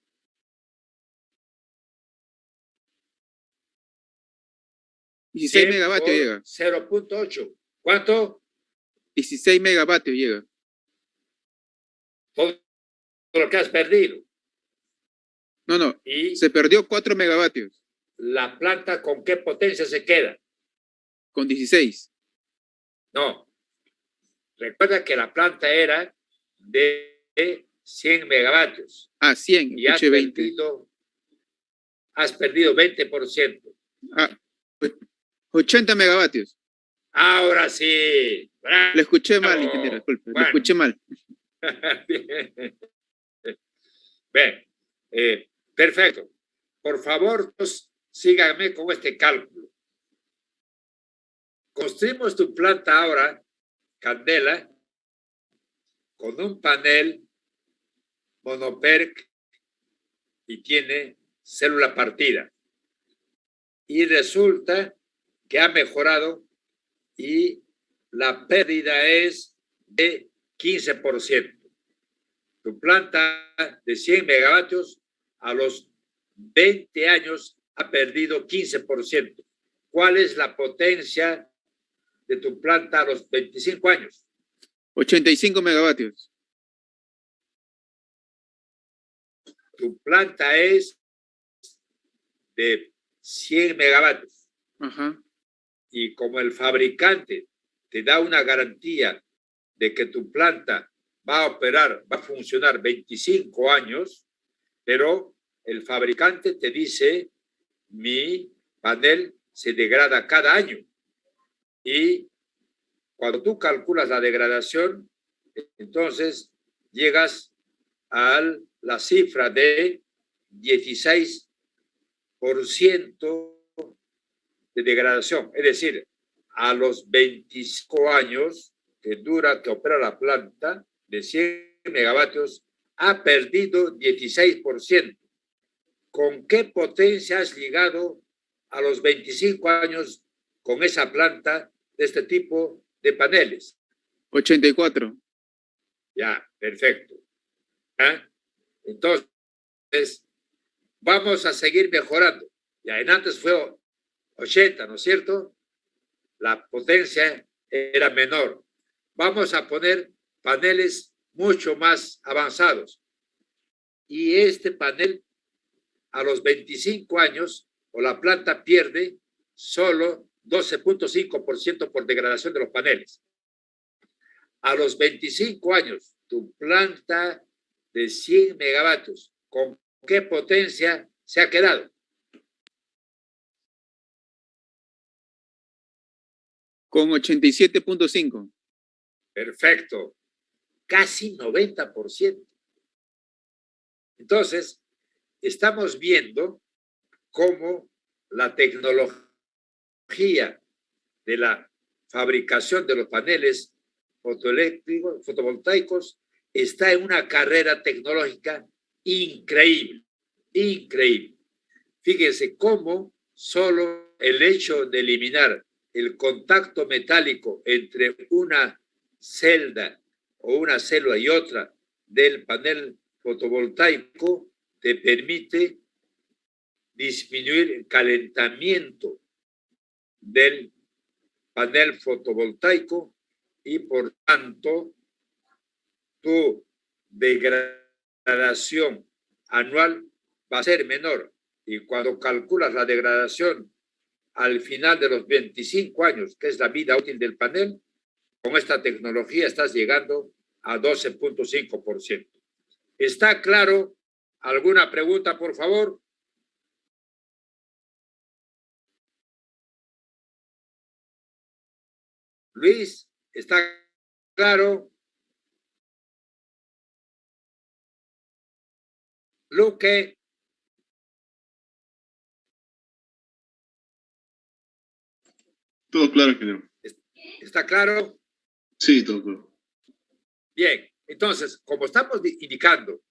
$16 megavatios llega. 0.8. ¿Cuánto? 16 megavatios llega. Todo lo que has perdido. No, Y se perdió 4 megavatios la planta, ¿con qué potencia se queda? con 16. No. Recuerda que la planta era de 100 megavatios. 100, Y has escuché 20. perdido 20%. 80 megavatios. Ahora sí. ¡Bravo! Le escuché mal, ingeniero, disculpe. Bueno. Le escuché mal. Bien. Perfecto. Por favor, síganme con este cálculo. Construimos tu planta ahora, Candela, con un panel monoperc y tiene célula partida. Y resulta que ha mejorado y la pérdida es de 15%. Tu planta de 100 megavatios a los 20 años ha perdido 15%. ¿Cuál es la potencia de tu planta a los 25 años? 85 megavatios. Tu planta es de 100 megavatios. Ajá. Y como el fabricante te da una garantía de que tu planta va a operar, va a funcionar 25 años, pero el fabricante te dice, mi panel se degrada cada año. Y cuando tú calculas la degradación, entonces llegas a la cifra de 16% de degradación. Es decir, a los 25 años que opera la planta de 100 megavatios, ha perdido 16%. ¿Con qué potencia has llegado a los 25 años con esa planta de este tipo de paneles? 84. Ya, perfecto. Entonces, vamos a seguir mejorando. Ya en antes fue 80, ¿no es cierto? La potencia era menor. Vamos a poner paneles mucho más avanzados. Y este panel, a los 25 años, o la planta pierde solo 12.5% por degradación de los paneles. A los 25 años, tu planta de 100 megavatios, ¿con qué potencia se ha quedado? Con 87.5. Perfecto. Casi 90%. Entonces, estamos viendo cómo la tecnología tecnología de la fabricación de los paneles fotoeléctricos, fotovoltaicos, está en una carrera tecnológica increíble, increíble. Fíjense cómo solo el hecho de eliminar el contacto metálico entre una celda o una célula y otra del panel fotovoltaico te permite disminuir el calentamiento del panel fotovoltaico y por tanto tu degradación anual va a ser menor. Y cuando calculas la degradación al final de los 25 años, que es la vida útil del panel, con esta tecnología estás llegando a 12.5%. ¿Está claro? ¿Alguna pregunta, por favor? Luis, ¿está claro? Luque. Todo claro, ingeniero. ¿Está claro? Sí, todo claro. Bien, entonces, como estamos indicando,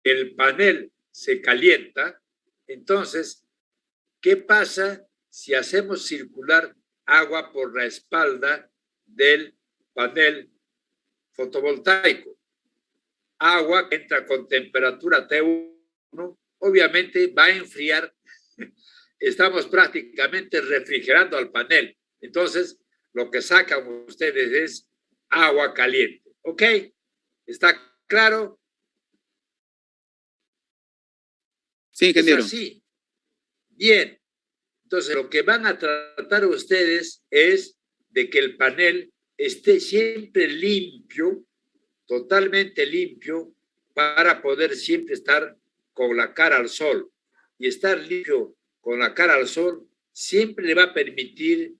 el panel se calienta, entonces, ¿qué pasa si hacemos circular agua por la espalda del panel fotovoltaico? Agua que entra con temperatura T1, obviamente va a enfriar. Estamos prácticamente refrigerando al panel. Entonces, lo que sacan ustedes es agua caliente. ¿Ok? ¿Está claro? Sí, ingeniero. Es así. Bien. Entonces, lo que van a tratar ustedes es de que el panel esté siempre limpio, totalmente limpio, para poder siempre estar con la cara al sol. Y estar limpio con la cara al sol siempre le va a permitir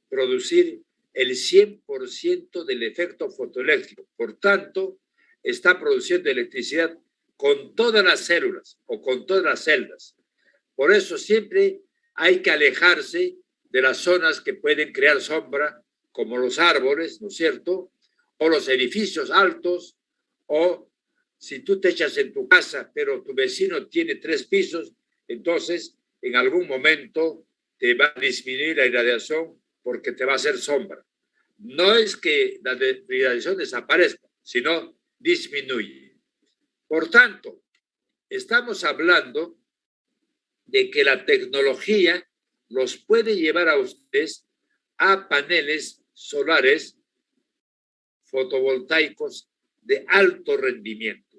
producir el 100% del efecto fotoeléctrico. Por tanto, está produciendo electricidad con todas las células o con todas las celdas. Por eso siempre hay que alejarse de las zonas que pueden crear sombra, como los árboles, ¿no es cierto? O los edificios altos, o si tú te echas en tu casa, pero tu vecino tiene 3 pisos, entonces en algún momento te va a disminuir la irradiación porque te va a hacer sombra. No es que la irradiación desaparezca, sino disminuye. Por tanto, estamos hablando de que la tecnología los puede llevar a ustedes a paneles solares fotovoltaicos de alto rendimiento.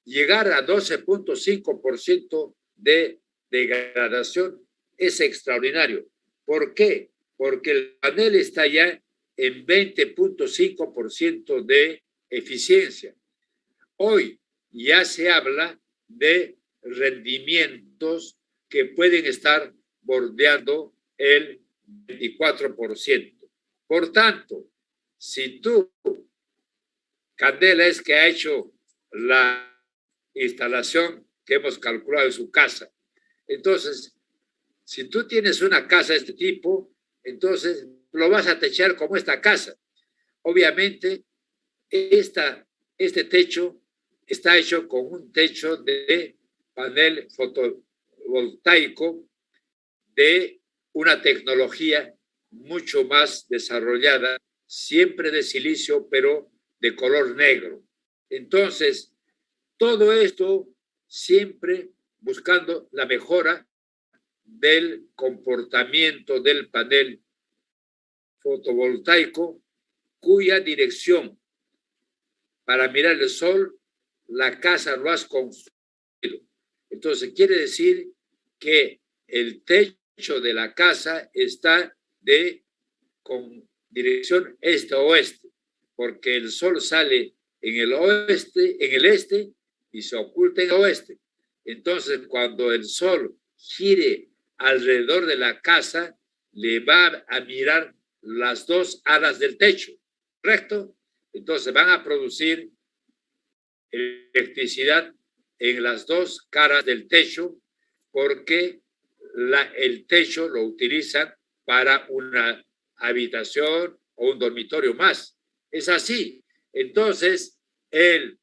Llegar a 12.5% de degradación es extraordinario. ¿Por qué? Porque el panel está ya en 20.5% de eficiencia. Hoy ya se habla de rendimientos que pueden estar bordeando el 24%. Por tanto, si tú, Candela, es que ha hecho la instalación que hemos calculado en su casa, entonces, si tú tienes una casa de este tipo, entonces lo vas a techar como esta casa. Obviamente, este techo está hecho con un techo de panel fotovoltaico de una tecnología mucho más desarrollada, siempre de silicio, pero de color negro. Entonces, todo esto siempre buscando la mejora del comportamiento del panel fotovoltaico, cuya dirección para mirar el sol, la casa lo has construido. Entonces, quiere decir que el techo de la casa está con dirección este-oeste, porque el sol sale en el oeste, en el este, y se oculta en el oeste. Entonces, cuando el sol gire alrededor de la casa, le va a mirar las 2 alas del techo, ¿correcto? Entonces van a producir electricidad en las 2 caras del techo porque el techo lo utilizan para una habitación o un dormitorio más. Es así. Entonces, el